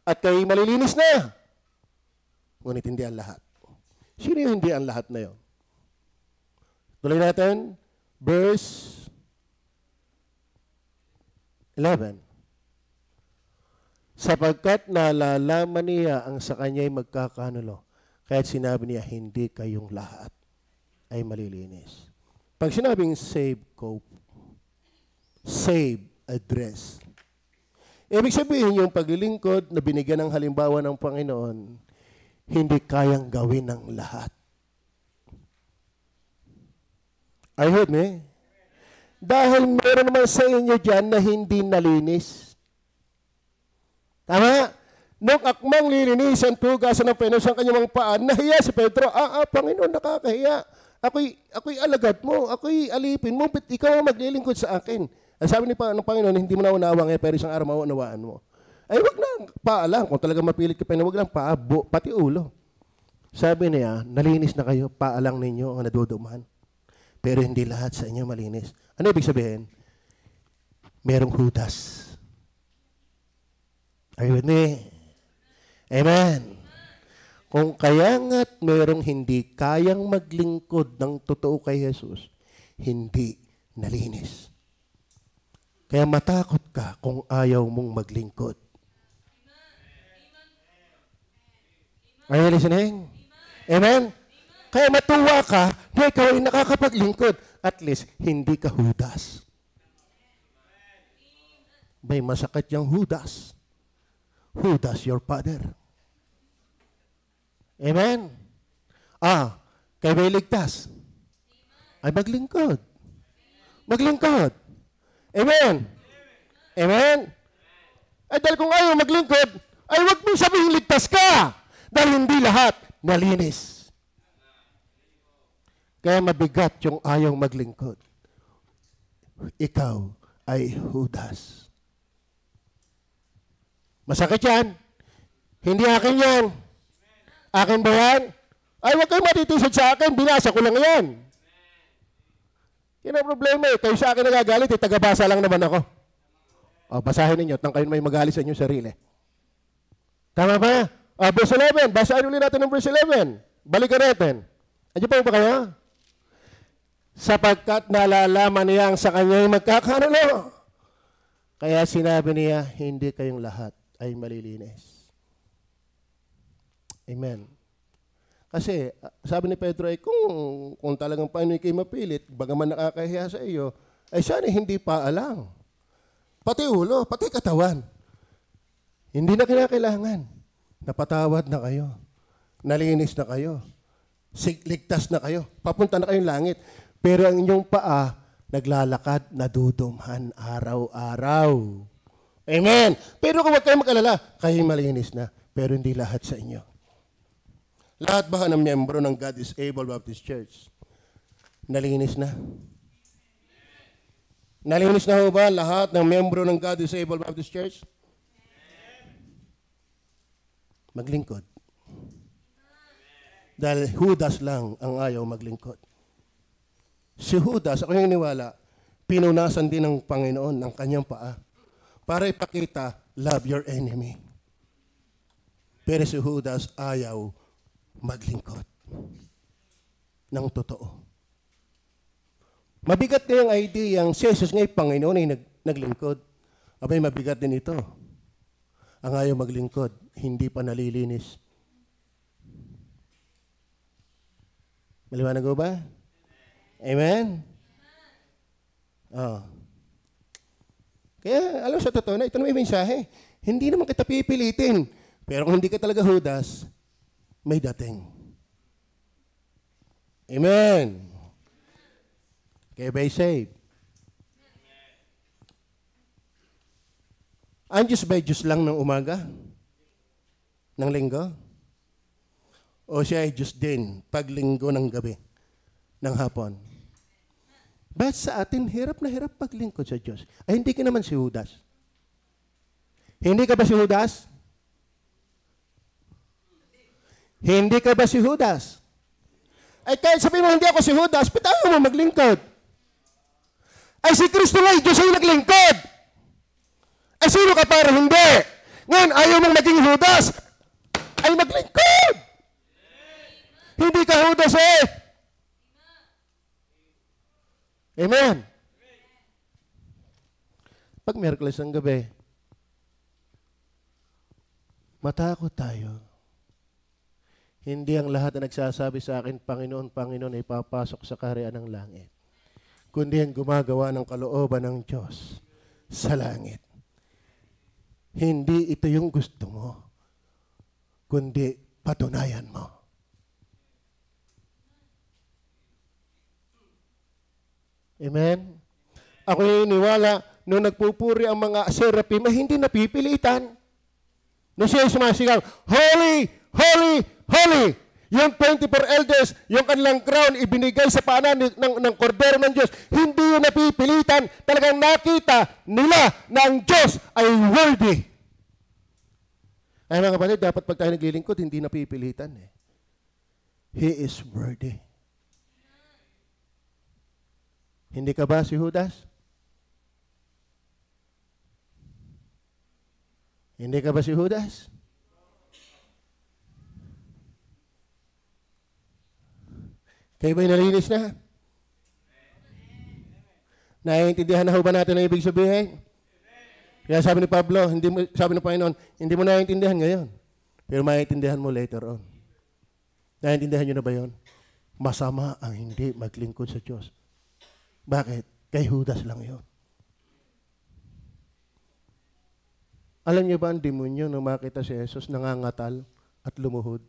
at kayo malilinis na. Ngunit hindi ang lahat. Sino yung hindi ang lahat na yun? Tuloy natin, verse 11. Sapagkat nalalaman niya ang sa kanya'y magkakanulo, kaya't sinabi niya, hindi kayong lahat. ay malilinis. Pag sinabing save cope, save address, ibig sabihin yung paglilingkod na binigyan ng halimbawa ng Panginoon, hindi kayang gawin ng lahat. Are you with me? Dahil meron naman sa inyo dyan na hindi nalinis. Tama? Nung akmang lilinisan, tugasan ng Panginoon sa kanyang mga paan, nahiya si Pedro, Panginoon, nakakahiya. Ako'y alagad mo, ako'y alipin mo, but ikaw ang maglilingkod sa akin. Ang sabi ng Panginoon, hindi mo na unawang pero isang araw mauunawaan mo. Ay, wag na, paa lang. Kung talaga mapilit ka pa, wag lang paa, pati ulo. Sabi niya, nalinis na kayo, paa lang ninyo ang naduduman. Pero hindi lahat sa inyo malinis. Ano ibig sabihin? Merong hudas. Are you with me? Amen. Kung kaya nga't merong hindi kayang maglingkod ng totoo kay Jesus, hindi nalinis. Kaya matakot ka kung ayaw mong maglingkod. Are you listening? Amen? Kaya matuwa ka na ikaw ay nakakapaglingkod. At least, hindi ka Judas. May masakit yung Judas. Judas, your father. Amen? Kaya may ligtas. Ay maglingkod. Maglingkod. Amen? Amen? Ay dahil kung ayaw maglingkod, ay wag mong sabihin ligtas ka. Dahil hindi lahat nalinis. Kaya mabigat yung ayaw maglingkod. Ikaw ay Judas. Masakit yan. Hindi akin yan. Akin ba yan? Ay, huwag kayo matitisod sa akin. Binasa ko lang yan. Yan ang problema eh. Kayo sa akin nagagalit, tagabasa lang naman ako. Basahin ninyo. Tang kayo may magalit sa inyong sarili. Tama ba? Verse 11. Basahin ulit natin ng verse 11. Balikan natin. Andiyan pa ba kayo? Sapagkat nalalaman niya ang sa kanya'y magkakanulo. Kaya sinabi niya, hindi kayong lahat ay malilinis. Amen. Kasi, sabi ni Pedro ay, kung talagang Panginoon kayo mapilit, bagaman nakakahiya sa iyo, ay sana hindi pa alang. Pati ulo, pati katawan. Hindi na kinakailangan. Napatawad na kayo. Nalinis na kayo. Ligtas na kayo. Papunta na kayong langit. Pero ang inyong paa, naglalakad, nadudumhan araw-araw. Amen. Pero kung huwag kayong mag-alala, kayo malinis na. Pero hindi lahat sa inyo. Lahat ba ng miyembro ng God is Able Baptist Church? Nalinis na? Nalinis na ho ba lahat ng miyembro ng God is Able Baptist Church? Maglingkod. Dahil Judas lang ang ayaw maglingkod. Si Judas, ako yung iniwala, pinunasan din ng Panginoon ng kanyang paa para ipakita, love your enemy. Pero si Judas ayaw maglingkod ng totoo. Mabigat na yung idea, si Jesus nga'y Panginoon ay naglingkod. Abay, mabigat din ito. Ang ayaw maglingkod, hindi pa nalilinis. Maliwanag ko ba? Amen? Kaya, alam sa totoo na, ito na may mensahe. Hindi naman kita pipilitin. Pero kung hindi ka talaga Judas, may dating. Amen? Kaya ba'y saved? Ang Diyos ba'y Diyos lang ng umaga? Ng linggo? O siya ay Diyos din pag linggo ng gabi? Ng hapon? Ba't sa atin, hirap na hirap paglingkod sa Diyos? Ay, hindi ka naman si Judas. Hindi ka ba si Judas? Hindi ka ba si Judas? Ay, kahit sabihin mo, hindi ako si Judas, ba't ayaw mo maglingkod? Ay, si Kristo nga, Diyos ay naglingkod. Ay, sino ka para hindi? Ngayon, ayaw mong maging Judas. Ay, maglingkod. Hindi ka Judas eh. Amen. Pag Miyerkules ng gabi, matakot tayo. Hindi ang lahat na nagsasabi sa akin, Panginoon, Panginoon, ay papasok sa kaharian ng langit. Kundi ang gumagawa ng kalooban ng Diyos sa langit. Hindi ito yung gusto mo, kundi patunayan mo. Amen? Ako iniwala, nung nagpupuri ang mga seraphim, ay hindi napipilitan. Nung siya sumasigaw, Holy! Holy! Holy! Yung 24 elders, yung kanilang crown, ibinigay sa paanan ng kordero ng Diyos. Hindi yun napipilitan. Talagang nakita nila na ang Diyos ay worthy. Ay mga kapatid, dapat pag tayo naglilingkod, hindi napipilitan. He is worthy. Hindi ka ba si Judas? Hindi ka ba si Judas? Kayo ba'y nalinis na? Naiintindihan na ho ba natin ang ibig sabihin? Kaya sabi ni Pablo, sabi ng Panginoon, hindi mo naiintindihan ngayon. Pero maiintindihan mo later on. Naiintindihan nyo na ba yun? Masama ang hindi maglingkod sa Diyos. Bakit? Kay Judas lang yun. Alam niyo ba ang demonyo nung makita si Jesus nangangatal at lumuhod?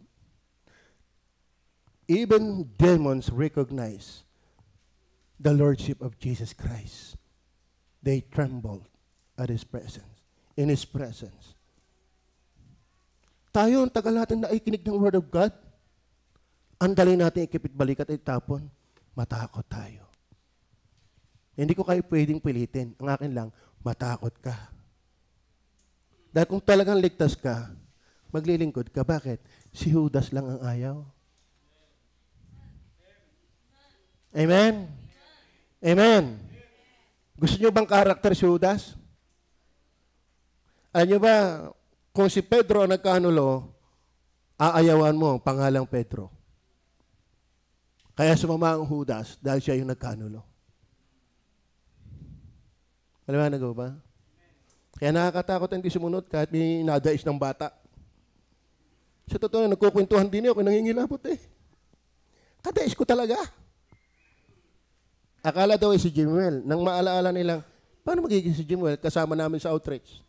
Even demons recognize the Lordship of Jesus Christ. They trembled at His presence, in His presence. Tayo, ang tagal natin na ikinig ng Word of God, ang dali natin ikipit balikat at itapon, matakot tayo. Hindi ko kayo pwedeng pilitin. Ang akin lang, matakot ka. Dahil kung talagang ligtas ka, maglilingkod ka. Bakit? Si Judas lang ang ayaw. Amen? Amen? Gusto nyo bang karakter si Judas? Alam nyo ba, kung si Pedro ang nagkanulo, aayawan mo ang pangalang Pedro. Kaya sumama ang Judas dahil siya yung nagkanulo. Alam mo ba? Kaya nakakatakot ang di sumunod kahit may nadais ng bata. Sa totoo, nagkukwentuhan din ako, nangingilabot eh. Kadais ko talaga. Akala daw ay si Jimuel. Nang maalaala nilang, paano magiging si Jimuel kasama namin sa outreach?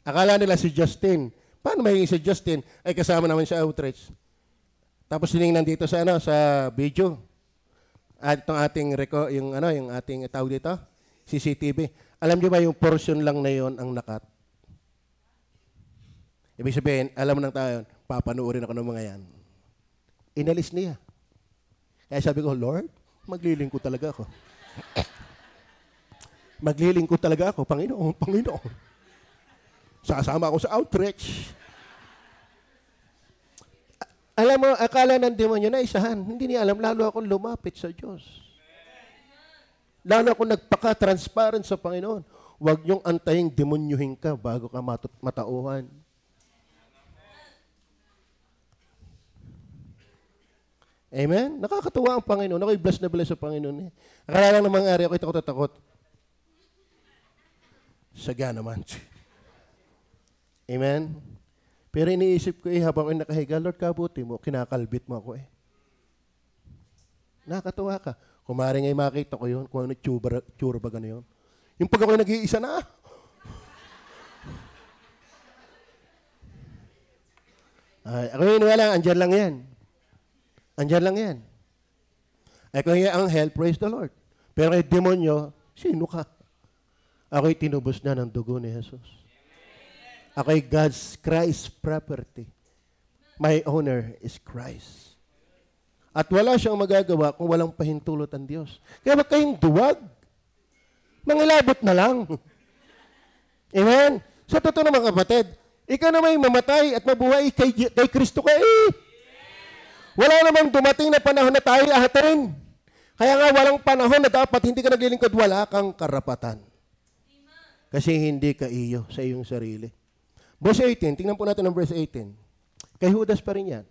Akala nila si Justin. Paano magiging si Justin ay kasama namin sa outreach? Tapos tinignan dito sa sa video. At itong ating yung ating tawag dito, CCTV. Alam niyo ba yung portion lang na yon ang nakat? Ibig sabihin, alam ng tayo, papanuorin ako ng mga yan. Inalis niya. Kaya sabi ko, Lord, maglilingkod talaga ako. Maglilingkod talaga ako, Panginoon, Panginoon. Sasama ako sa outreach. Alam mo, akala ng demonyo na isahan. Hindi niya alam, lalo akong lumapit sa Diyos. Lalo akong nagpaka-transparent sa Panginoon. Huwag niyong antayin demonyuhin ka bago ka matauhan. Amen? Nakakatuwa ang Panginoon. Ako'y bless na bless sa Panginoon. Akala lang namang ari, ako'y takot-takot. Saga naman. Amen? Pero iniisip ko habang ako'y nakahiga, Lord, kabuti mo, kinakalbit mo ako Nakakatuwa ka. Kung maaaring ay makita ko yun, kung ano tsura ba gano'n yun. Yung pag ako'y nag-iisa na, ako'y iniwala, andyan lang yan. Andyan lang yan. Ay kung yung anghel, praise the Lord. Pero kay demonyo, sino ka? Ako'y tinubos na ng dugo ni Jesus. Ako'y God's Christ property. My owner is Christ. At wala siyang magagawa kung walang pahintulot ang Diyos. Kaya wag kayong duwag. Mangilabot na lang. Amen? Sa totoo naman kapatid, ikaw na may mamatay at mabuhay kay Kristo ka Wala namang dumating na panahon na tayo ahatin. Kaya nga walang panahon na dapat hindi ka naglilingkod, wala kang karapatan. Kasi hindi ka iyo sa iyong sarili. Verse 18, tingnan po natin ang verse 18. Kay Judas pa rin yan.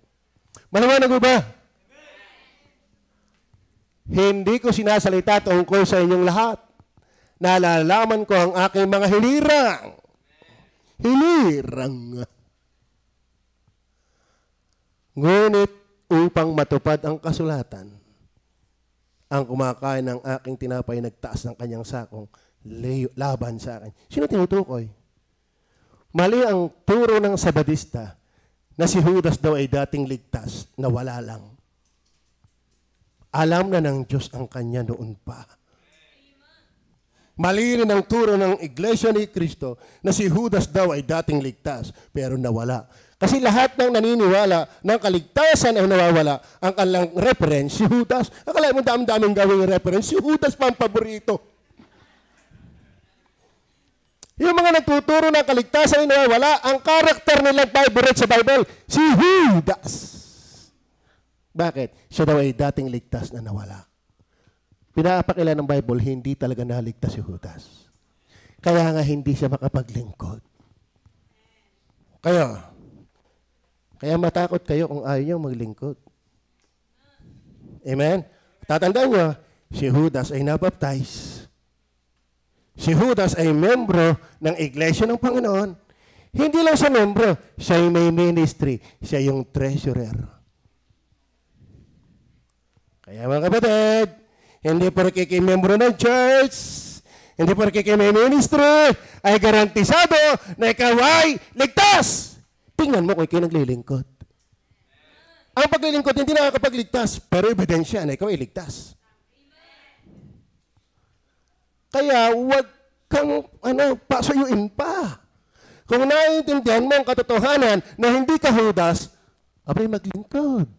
Maliwanag ba? Hindi ko sinasalita tungkol sa inyong lahat. Nalalaman ko ang aking mga hilirang. Ngunit upang matupad ang kasulatan, ang kumakain ng aking tinapay nagtaas ng kanyang sakong laban sa akin. Sino tinutukoy? Mali ang turo ng Sabadista na si Judas daw ay dating ligtas na wala lang. Alam na ng Diyos ang kanya noon pa. Mali rin ang turo ng Iglesia ni Cristo na si Judas daw ay dating ligtas pero nawala. Kasi lahat ng naniniwala ng kaligtasan ay nawawala. Ang kanilang reference, si Judas. Akala mo dami-daming gawing reference, si Judas pa ang paborito. Yung mga nagtuturo ng kaligtasan ay nawawala, ang karakter nilang favorite sa Bible, si Judas. Bakit? Siya daw ay dating ligtas na nawala. Pinapakila ng Bible, hindi talaga naligtas si Judas. Kaya nga hindi siya makapaglingkod. Kaya matakot kayo kung ayaw niyo maglingkod. Amen? Tatandaan niyo, si Judas ay nabaptize. Si Judas ay membro ng Iglesia ng Panginoon. Hindi lang siya membro, siya ay may ministry. Siya yung treasurer. Kaya mga kapatid, hindi porke kay membro ng church, hindi porke kay may ministry, ay garantisado na ikaw ay ligtas. Tingnan mo kung ikaw naglilingkod. Ang paglilingkod hindi nakakapagligtas, pero ebidensya na ikaw ay ligtas. Kaya huwag kang pasuyuin pa. Kung naiintindihan mo ang katotohanan na hindi ka Judas, abay maglingkod.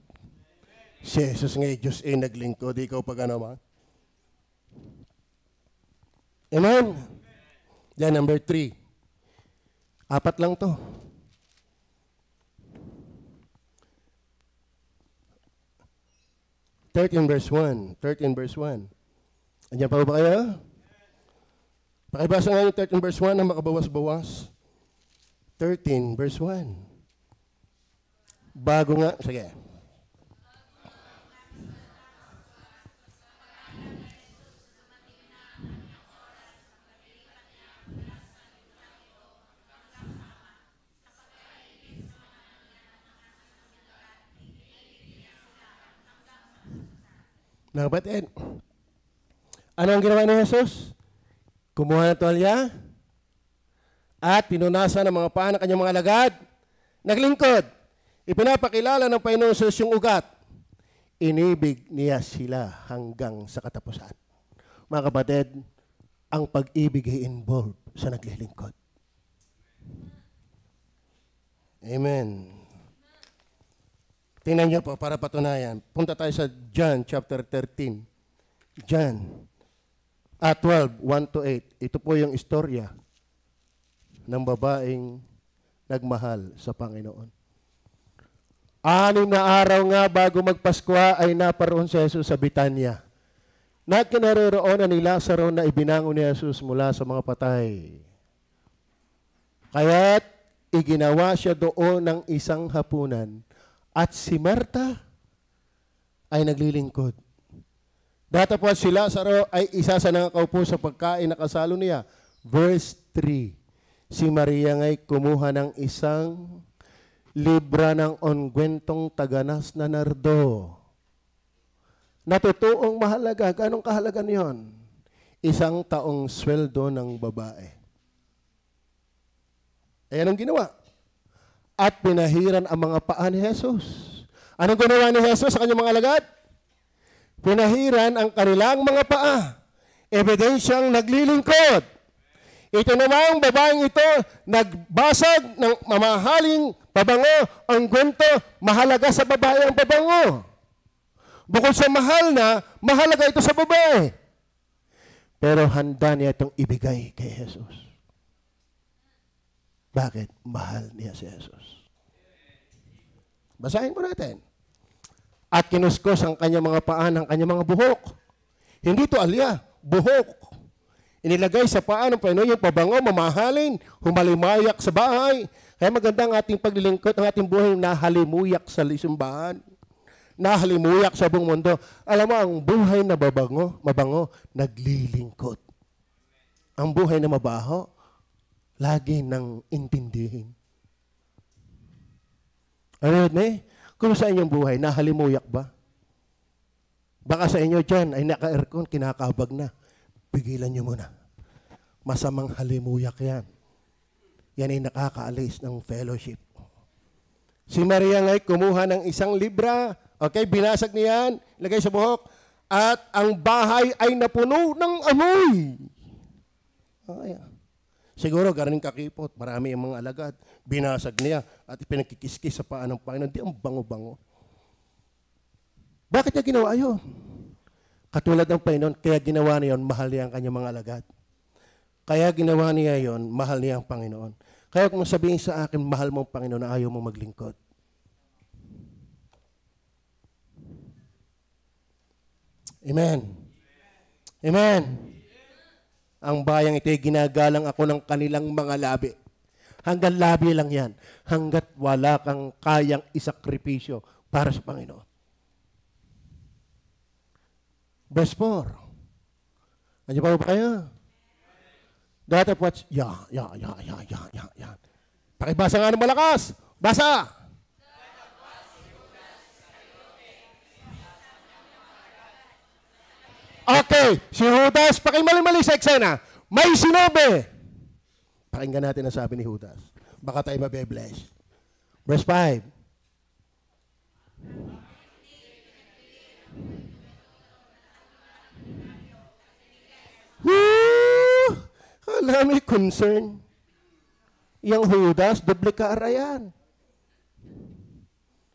Si Jesus nga Diyos ay naglingkod, ikaw pa ganaman. Amen? Yan, number 3. 4 lang to. 13 verse 1. 13 verse 1. Andiyan pa ba kayo? Pakibasa nga yung 13 verse 1 na makabawas-bawas. 13 verse 1. Bago nga, sige. Mga kapatid, ano ang ginawa ni Jesus? Kumuha ng tuwalya at pinunasan ng mga paa ng kanyang mga alagad. Naglingkod. Ipinapakilala ng Panginoon Jesus yung ugat. Inibig niya sila hanggang sa katapusan. Mga kapatid, ang pag-ibig ay involved sa naglilingkod. Amen. Tingnan niyo po para patunayan. Punta tayo sa John chapter 13. John 12, 1-8. Ito po yung istorya ng babaeng nagmahal sa Panginoon. 6 na araw nga bago magpaskwa ay naparoon si Jesus sa Betania. Na kinaroroonan ni Lazaro na ibinangon ni Jesus mula sa mga patay. Kaya't iginawa siya doon ng isang hapunan. At si Marta ay naglilingkod. Datapwat si Lazaro ay isa sa nakaupo sa pagkain na kasalo niya. Verse 3. Si Maria nga'y kumuha ng isang libra ng ongwentong taganas na nardo. Natutuong mahalaga. Ganong kahalaga niyon? 1 taong sweldo ng babae. Ayan ang ginawa. At pinahiran ang mga paa ni Jesus. Anong ginawa ni Jesus sa kanyang mga alagad? Pinahiran ang kanilang mga paa. Ebidensyang naglilingkod. Ito namang babaeng ito, nagbasag ng mamahaling pabango. Ang gwento, mahalaga sa babae ang pabango. Bukod sa mahal na, mahalaga ito sa babae. Pero handa niya itong ibigay kay Jesus. Bakit? Mahal niya si Jesus. Basahin po natin. At kinuskos ang kanyang mga paa ng kanyang mga buhok. Hindi to alya, buhok. Inilagay sa paa ng Panginoon yung pabango, mamahalin, humalimayak sa bahay. Kaya maganda ang ating paglilingkod, ang ating buhay nahalimuyak sa simbahan. Nahalimuyak sa buong mundo. Alam mo, ang buhay na mabango, naglilingkod. Ang buhay na mabaho, lagi nang intindihin. Ano yun, Kung sa inyong buhay, nahalimuyak ba? Baka sa inyo dyan ay naka-aircon, kinakabag na. Pigilan nyo muna. Masamang halimuyak yan. Yan ay nakakaalis ng fellowship. Si Maria ngay kumuha ng isang libra, okay, binasag niyan, ilagay sa buhok, at ang bahay ay napuno ng amoy. Okay. Siguro garing kakipot, marami ang mga alagad, binasag niya at pinagkikiskis sa paa ng Panginoon, di ang bango-bango. Bakit niya ginawa yun? Katulad ng Panginoon, kaya ginawa niya yun, mahal niya ang kanyang mga alagad. Kaya ginawa niya yun, mahal niya ang Panginoon. Kaya kung sabihin sa akin, mahal mo ang Panginoon na ayaw mo maglingkod. Amen. Amen. Ang bayang ito'y ginagalang ako ng kanilang mga labi. Hanggang labi lang yan. Hanggat wala kang kayang isakripisyo para sa Panginoon. Verse 4. Andiyo pa ba kayo? That of what's, yan. Pakibasa nga ng malakas. Basa! Okay, si Judas, pakimali-mali sa eksena. May sinabi. Pakinggan natin ang sabi ni Judas. Baka tayo mabe-bless. Verse 5. Alam, may concern. Yang Judas, doble kaara yan.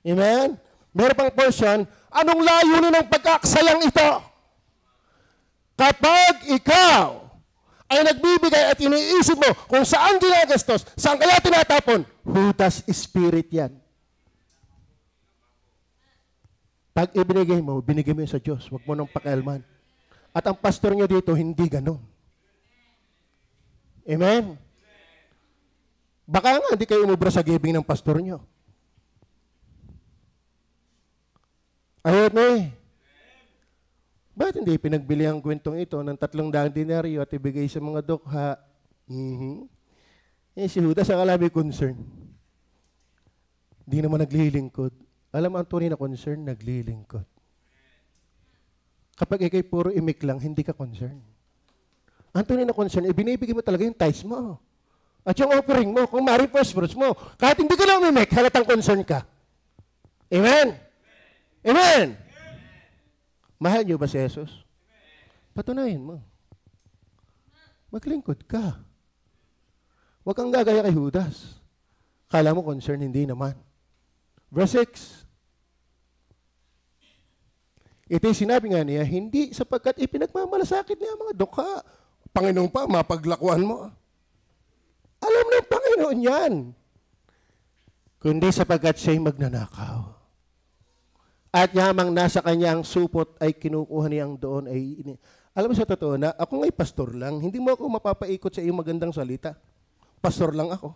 Amen? Meron pang portion, anong layunin ng pagkakasayang ito? Kapag ikaw ay nagbibigay at iniisip mo kung saan ginagastos, saan kaya tinatapon, Judas spirit yan. Pag ibinigay mo, binigay mo sa Diyos. Huwag mo nang pakialman. At ang pastor niyo dito, hindi ganun. Amen? Baka nga, hindi kayo umubra sa giving ng pastor niyo. Ayun eh. Bakit hindi pinagbili ang kwentong ito ng 300 denaryo at ibigay sa mga dukha? Eh, si Judas, ang alam concern. Hindi naman naglilingkod. Alam mo, ang tunay na concern, naglilingkod. Kapag ikay puro imik lang, hindi ka concern. Ang tunay na concern, binibigay mo talaga yung tithes mo. At yung offering mo, kung mari first fruits mo, kahit hindi ka lang umimik, halatang concern ka. Amen? Amen? Mahal niyo ba si Jesus? Patunayan mo. Maglingkod ka. Huwag kang gagaya kay Judas. Kala mo concern, hindi naman. Verse 6. Ito'y sinabi nga niya, hindi sapagkat ipinagmamalasakit niya ang mga dukha. Panginoon pa, mapaglakuan mo. Alam ng Panginoon yan. Kundi sapagkat siya'y magnanakaw. At yamang nasa kanya ang supot ay kinukuha niyang doon ay alam mo sa totoo na ako nga'y pastor lang, hindi mo ako mapapaikot sa iyong magandang salita. Pastor lang ako.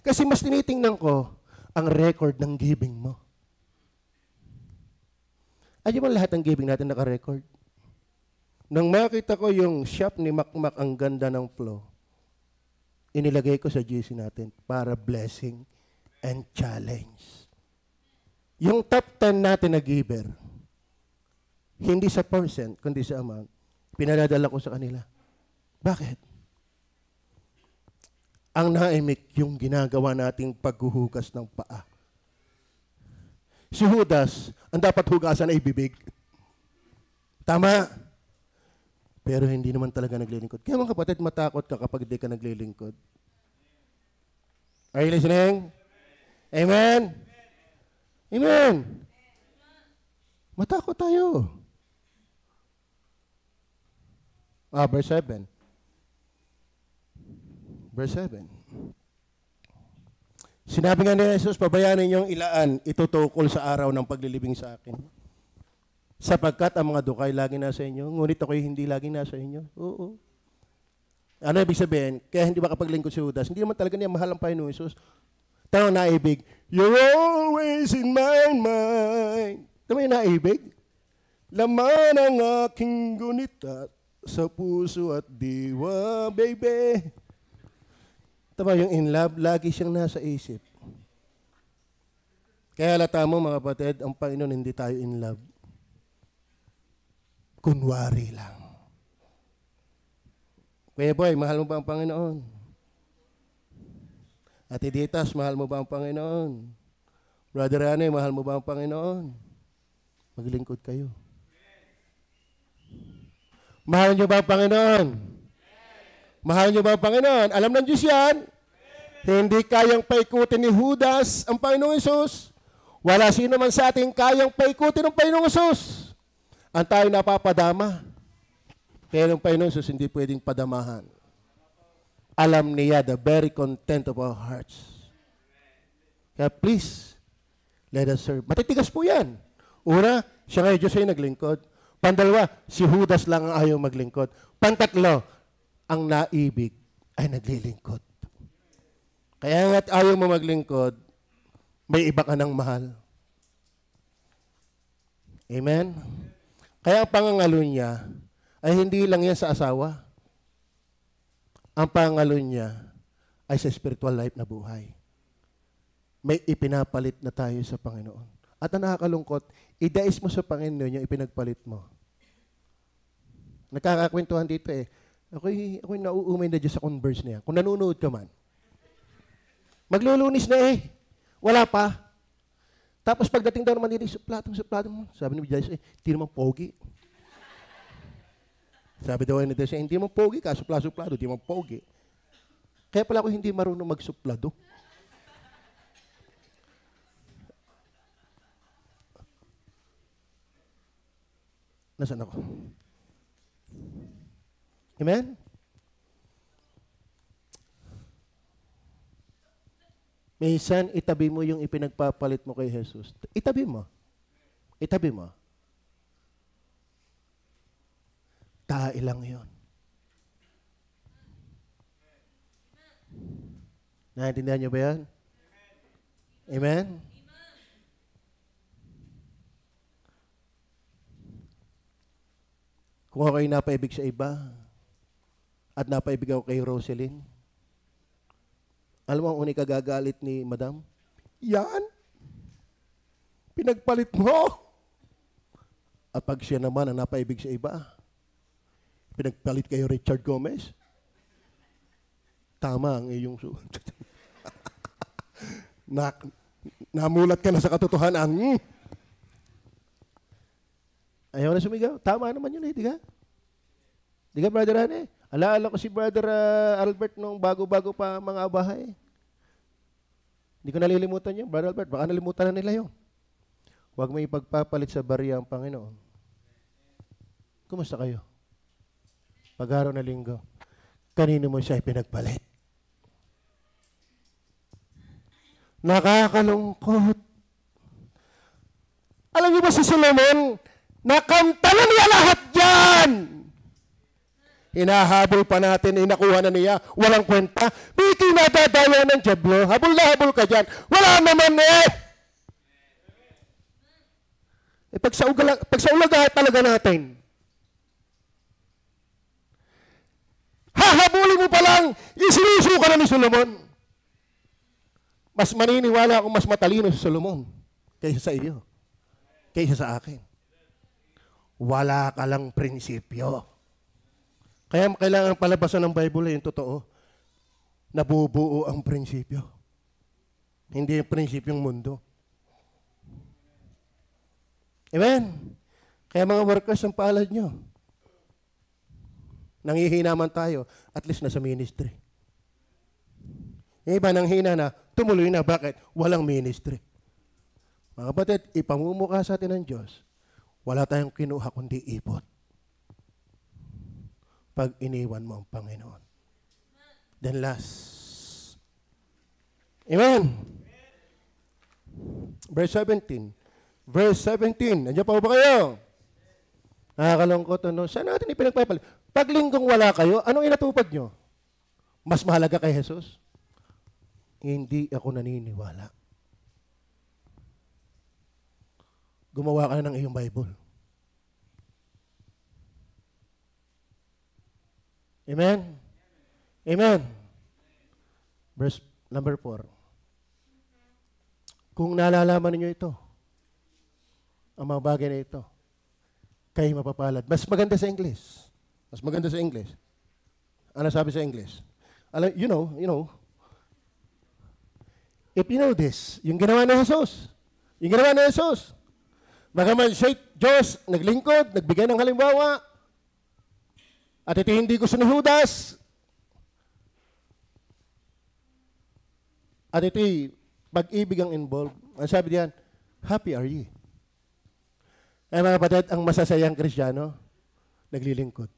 Kasi mas tinitingnan ko ang record ng giving mo. Ay ba lahat ng giving natin naka-record? Nang makita ko yung shop ni Makmak, ang ganda ng flow, inilagay ko sa GC natin para blessing and challenge. Yung top 10 natin na giver, hindi sa percent, kundi sa amount, pinadadala ko sa kanila. Bakit? Ang naimik yung ginagawa nating paghuhugas ng paa. Si Judas, ang dapat hugasan ay bibig. Tama. Pero hindi naman talaga naglilingkod. Kaya mga kapatid, matakot ka kapag hindi ka naglilingkod. Are you listening? Amen? Amen. Matakot tayo. Verse 7. Verse 7. Sinabi nga ni Jesus, pabayaan ninyong ilaan, itutukol sa araw ng paglilibing sa akin. Sapagkat ang mga dukay lagi nasa inyo, ngunit ako'y hindi laging nasa inyo. Oo. Ano ibig sabihin? Kaya hindi makapaglingkod si Judas. Hindi naman talaga niya mahal ang Panginoon Jesus. Tanong naibig, you're always in my mind. Tama yung naibig? Laman ang aking gunita sa puso at diwa, baby. Tama yung in love, lagi siyang nasa isip. Kaya halata mo mga kapatid, ang Panginoon hindi tayo in love. Kunwari lang. Kuya Boy, mahal mo ba ang Panginoon? Ate Ditas, mahal mo ba ang Panginoon? Brother Rane, mahal mo ba ang Panginoon? Maglingkod kayo. Mahal niyo ba ang Panginoon? Mahal niyo ba ang Panginoon? Alam ng Diyos yan. Hindi kayang paikutin ni Judas ang Panginoong Hesus. Wala sino man sa ating kayang paikutin ng Panginoong Hesus. Ang tayo napapadama. Pero ang Panginoong Hesus hindi pwedeng padamahan. Alam niya the very content of our hearts. Kaya please, let us serve. Matitigas po yan. Una, siya ngayon Diyos ay naglingkod. Pandalawa, si Judas lang ang ayaw maglingkod. Pantatlo, ang naibig ay naglilingkod. Kaya nga't ayaw mo maglingkod, may iba ka ng mahal. Amen? Kaya ang pangangalo niya ay hindi lang yan sa asawa. Ang pangangalo niya ay sa spiritual life na buhay. May ipinapalit na tayo sa Panginoon. At ang nakakalungkot, idais mo sa Panginoon yung ipinagpalit mo. Nagkakakwentuhan dito eh. Ako'y nauumay na dyan sa Converse na yan. Kung nanonood ka man. Maglulunis na eh. Wala pa. Tapos pagdating daw naman dito, suplado mo. Sabi ni Jais, hindi naman pogi. Sabi daw ni Jais, hindi naman pogi ka, suplado, hindi naman pogi. Kaya pala ako hindi marunong magsuplado. Nasaan ako? Amen? Minsan, itabi mo yung ipinagpapalit mo kay Jesus. Itabi mo. Itabi mo. Tae lang yun. Naintindihan niyo ba yan? Amen? Kung ako'y napaibig sa iba, at napaibig ako kay Roselyn, alam mo ang unang kagagalit ni Madam? Yan! Pinagpalit mo! At pag siya naman ang napaibig sa iba, pinagpalit kayo Richard Gomez, tama ang iyong namulat ka na sa katotohanan. Ayaw na sumigaw. Tama naman yun eh, di ka? Di ka, Brother Hane? Alaala ko si Brother Albert nung bago-bago pa mga bahay. Hindi ko nalilimutan yun, Brother Albert. Baka nalimutan na nila yun. Huwag mo ipagpapalit sa bariya ang Panginoon. Kumusta kayo? Pag-araw na linggo, kanino mo siya ipinagpalit? Nakakalungkot. Alam niyo ba si Solomon, nakanta na niya lahat dyan. Hinahabol pa natin, inakuha na niya, walang kwenta. May kinadadaya ng Diablo, habol na habol ka dyan. Wala naman eh. Pag sa ulaga talaga natin, hahabulin mo pa lang, isinusuka na ni Solomon. Mas maniniwala akong mas matalino si Solomon kaysa sa iyo, kaysa sa akin. Wala ka lang prinsipyo. Kaya kailangan palabasan ng Bible yung totoo. Nabubuo ang prinsipyo. Hindi yung prinsipyong mundo. Amen? Kaya mga workers, ang palad nyo. Nanghihina man tayo, at least nasa ministry. Yung iba nanghina na, tumuloy na. Bakit? Walang ministry. Mga kapatid, ipamumukha sa atin ng Diyos. Wala tayong kinuha kundi ipot. Pag iniwan mo ang Panginoon. Then last. Amen. Verse 17. Verse 17. Nandiyan pa ba kayo? Nakakalungkot. Ano? Saan natin ipinagpapalit? Pag linggong wala kayo, anong inatupad nyo? Mas mahalaga kay Jesus? Hindi ako naniniwala. Gumawa ka na ng iyong Bible. Amen? Amen. Verse number 4. Kung nalalaman ninyo ito, ang mga bagay na ito, kayo mapapalad. Mas maganda sa English. Mas maganda sa English. Ano sabi sa English? Alam, you know, if you know this, yung ginawa ni Jesus, bagaman siya, Diyos, naglingkod, nagbigay ng halimbawa, at ito hindi gusto ni Judas, at ito'y pag-ibig ang involved. Ang sabi diyan, happy are ye. Ay mga kapatid, ang masasayang Kristiyano, naglilingkod.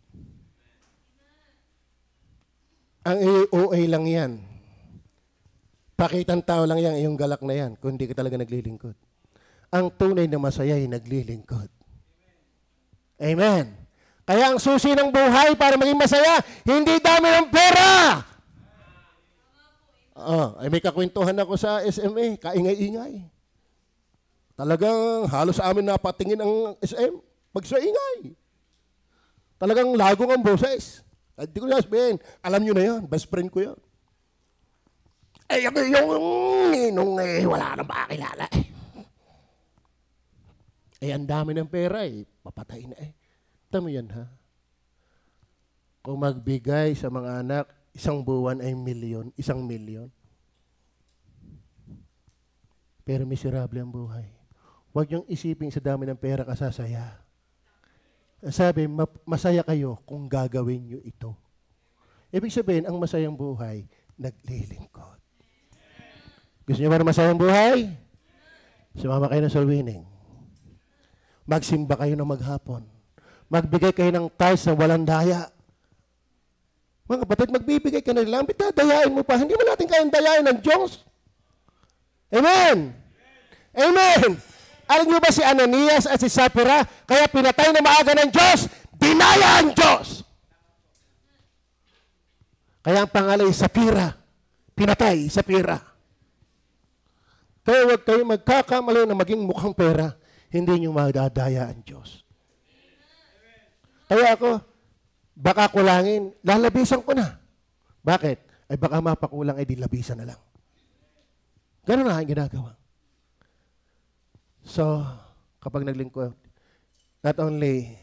Ang OA lang yan. Pakitang tao lang yan, iyong galak na yan, kung hindi ka talaga naglilingkod. Ang tunay na masaya ay naglilingkod. Amen. Kaya ang susi ng buhay para maging masaya, hindi dami ng pera. Ay may kakwentuhan ako sa SMA, kaingay-ingay. Talagang halos sa amin napatingin ang SM, magsaingay. Talagang lagong ang boses. At di ko sabihin, alam nyo na yan, best friend ko yan. Eh, yung ninong wala nang makakilala eh. Eh, ang dami ng pera eh, papatay na eh. Tama yan ha? Kung magbigay sa mga anak, isang buwan ay 1 milyon. Pero miserable ang buhay. Huwag niyong isipin sa dami ng pera kasasaya. Sabi, masaya kayo kung gagawin niyo ito. Ibig sabihin, ang masayang buhay, naglilingkod. Gusto niyo ba ng masayang buhay? Sumama kayo ng soul winning. Magsimba kayo ng maghapon. Magbigay kayo ng tithes na walang daya. Mga kapatid, magbibigay ka na lang. Dayain mo pa. Hindi mo natin kayang dayain ng Diyos. Amen! Amen! Alam niyo ba si Ananias at si Sapphira, kaya pinatay na maaga ng Diyos, dinaya ang Diyos. Kaya ang pangalan ay Sapphira. Pinatay, Sapphira. Kaya huwag kayo magkakamali na maging mukhang pera, hindi niyo madadaya ang Diyos. Kaya ako, baka kulangin, lalabisan ko na. Bakit? Ay baka mapakulang, ay di labisan na lang. Ganun na ang ginagawa. So, kapag naglingkod, not only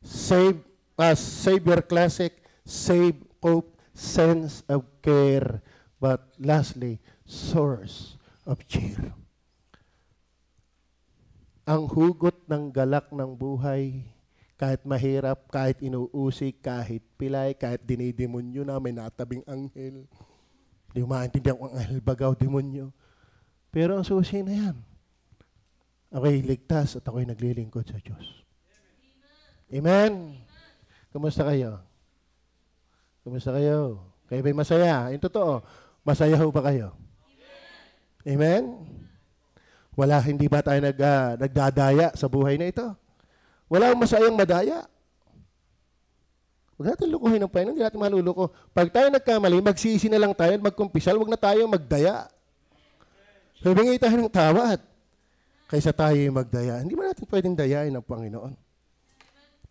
save your classic, save hope, sense of care, but lastly, source of cheer. Ang hugot ng galak ng buhay, kahit mahirap, kahit inuusik, kahit pilay, kahit dinidemonyo na may natabing anghel. Hindi mo maintindihan kung anghel bagaw, demonyo. Pero ang susi na yan. Ako'y ligtas at ako'y naglilingkod sa Diyos. Amen? Kumusta kayo? Kumusta kayo? Kayo ba'y masaya? Yung totoo, masaya ho ba kayo? Amen? Wala, hindi ba tayo nagdadaya sa buhay na ito? Wala akong masayang madaya. Huwag natin lukuhin ng Panginoon, hindi natin maluluko. Pag tayo nagkamali, magsisi na lang tayo, magkumpisal, huwag na tayo magdaya. Humingi tayo ng tawad kaysa tayo magdaya. Hindi ba natin pwedeng dayain ng Panginoon?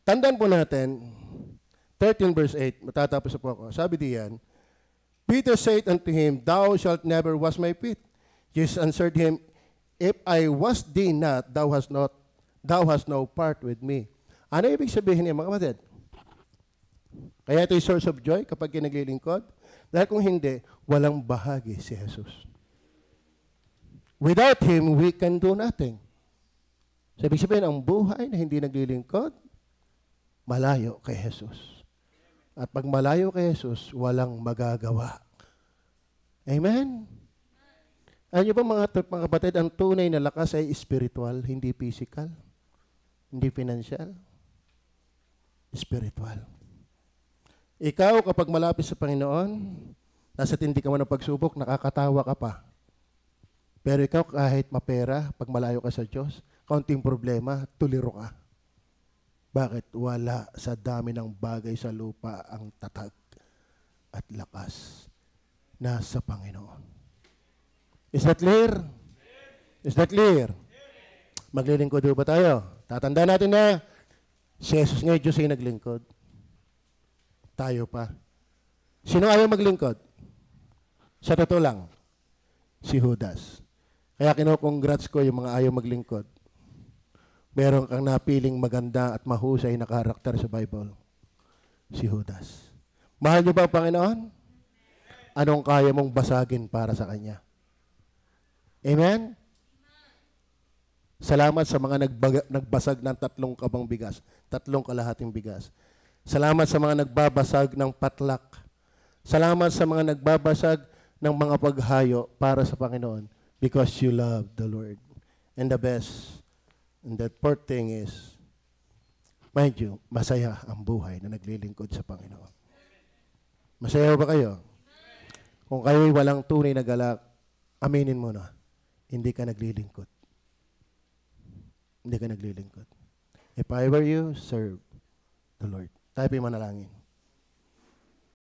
Tandaan po natin, 13 verse 8, matatapos po ako. Sabi diyan, Peter said unto him, Thou shalt never wash my feet. Jesus answered him, If I wash thee not, thou hast no part with me. Ano ibig sabihin niya, mga kapatid? Kaya ito yung source of joy kapag kinaglilingkod. Dahil kung hindi, walang bahagi si Jesus. Without Him, we can do nothing. So, ibig sabihin, ang buhay na hindi naglilingkod, malayo kay Jesus. At pag malayo kay Jesus, walang magagawa. Amen? Alam niyo ba mga kapatid, ang tunay na lakas ay spiritual, hindi physical, hindi financial, spiritual. Ikaw, kapag malapit sa Panginoon, nasa tindi ka man ng pagsubok, nakakatawa ka pa. Pero ikaw, kahit mapera, pag malayo ka sa Diyos, kaunting problema, tuliro ka. Bakit? Wala sa dami ng bagay sa lupa ang tatag at lakas. Nasa Panginoon. Is that clear? Is that clear? Maglilingkod ba tayo? Tatandaan natin na si Jesus ngayon, Diyos ay naglingkod. Tayo pa. Sino ayaw maglingkod? Sa totoo lang, si Judas. Kaya kino-congrats ko yung mga ayaw maglingkod. Meron kang napiling maganda at mahusay na karakter sa Bible. Si Judas. Mahal niyo ba ang Panginoon? Anong kaya mong basagin para sa Kanya? Amen? Salamat sa mga nagbasag ng 3 kabang bigas, 3 kalahating bigas. Salamat sa mga nagbabasag ng patlak. Salamat sa mga nagbabasag ng mga paghayo para sa Panginoon because you love the Lord. And the best, and the fourth thing is, mind you, masaya ang buhay na naglilingkod sa Panginoon. Masaya ba kayo? Kung kayo'y walang tunay na galak, aminin mo na, hindi ka naglilingkod. Hindi ka naglilingkod. If I were you, serve the Lord. Tayo po'y manalangin.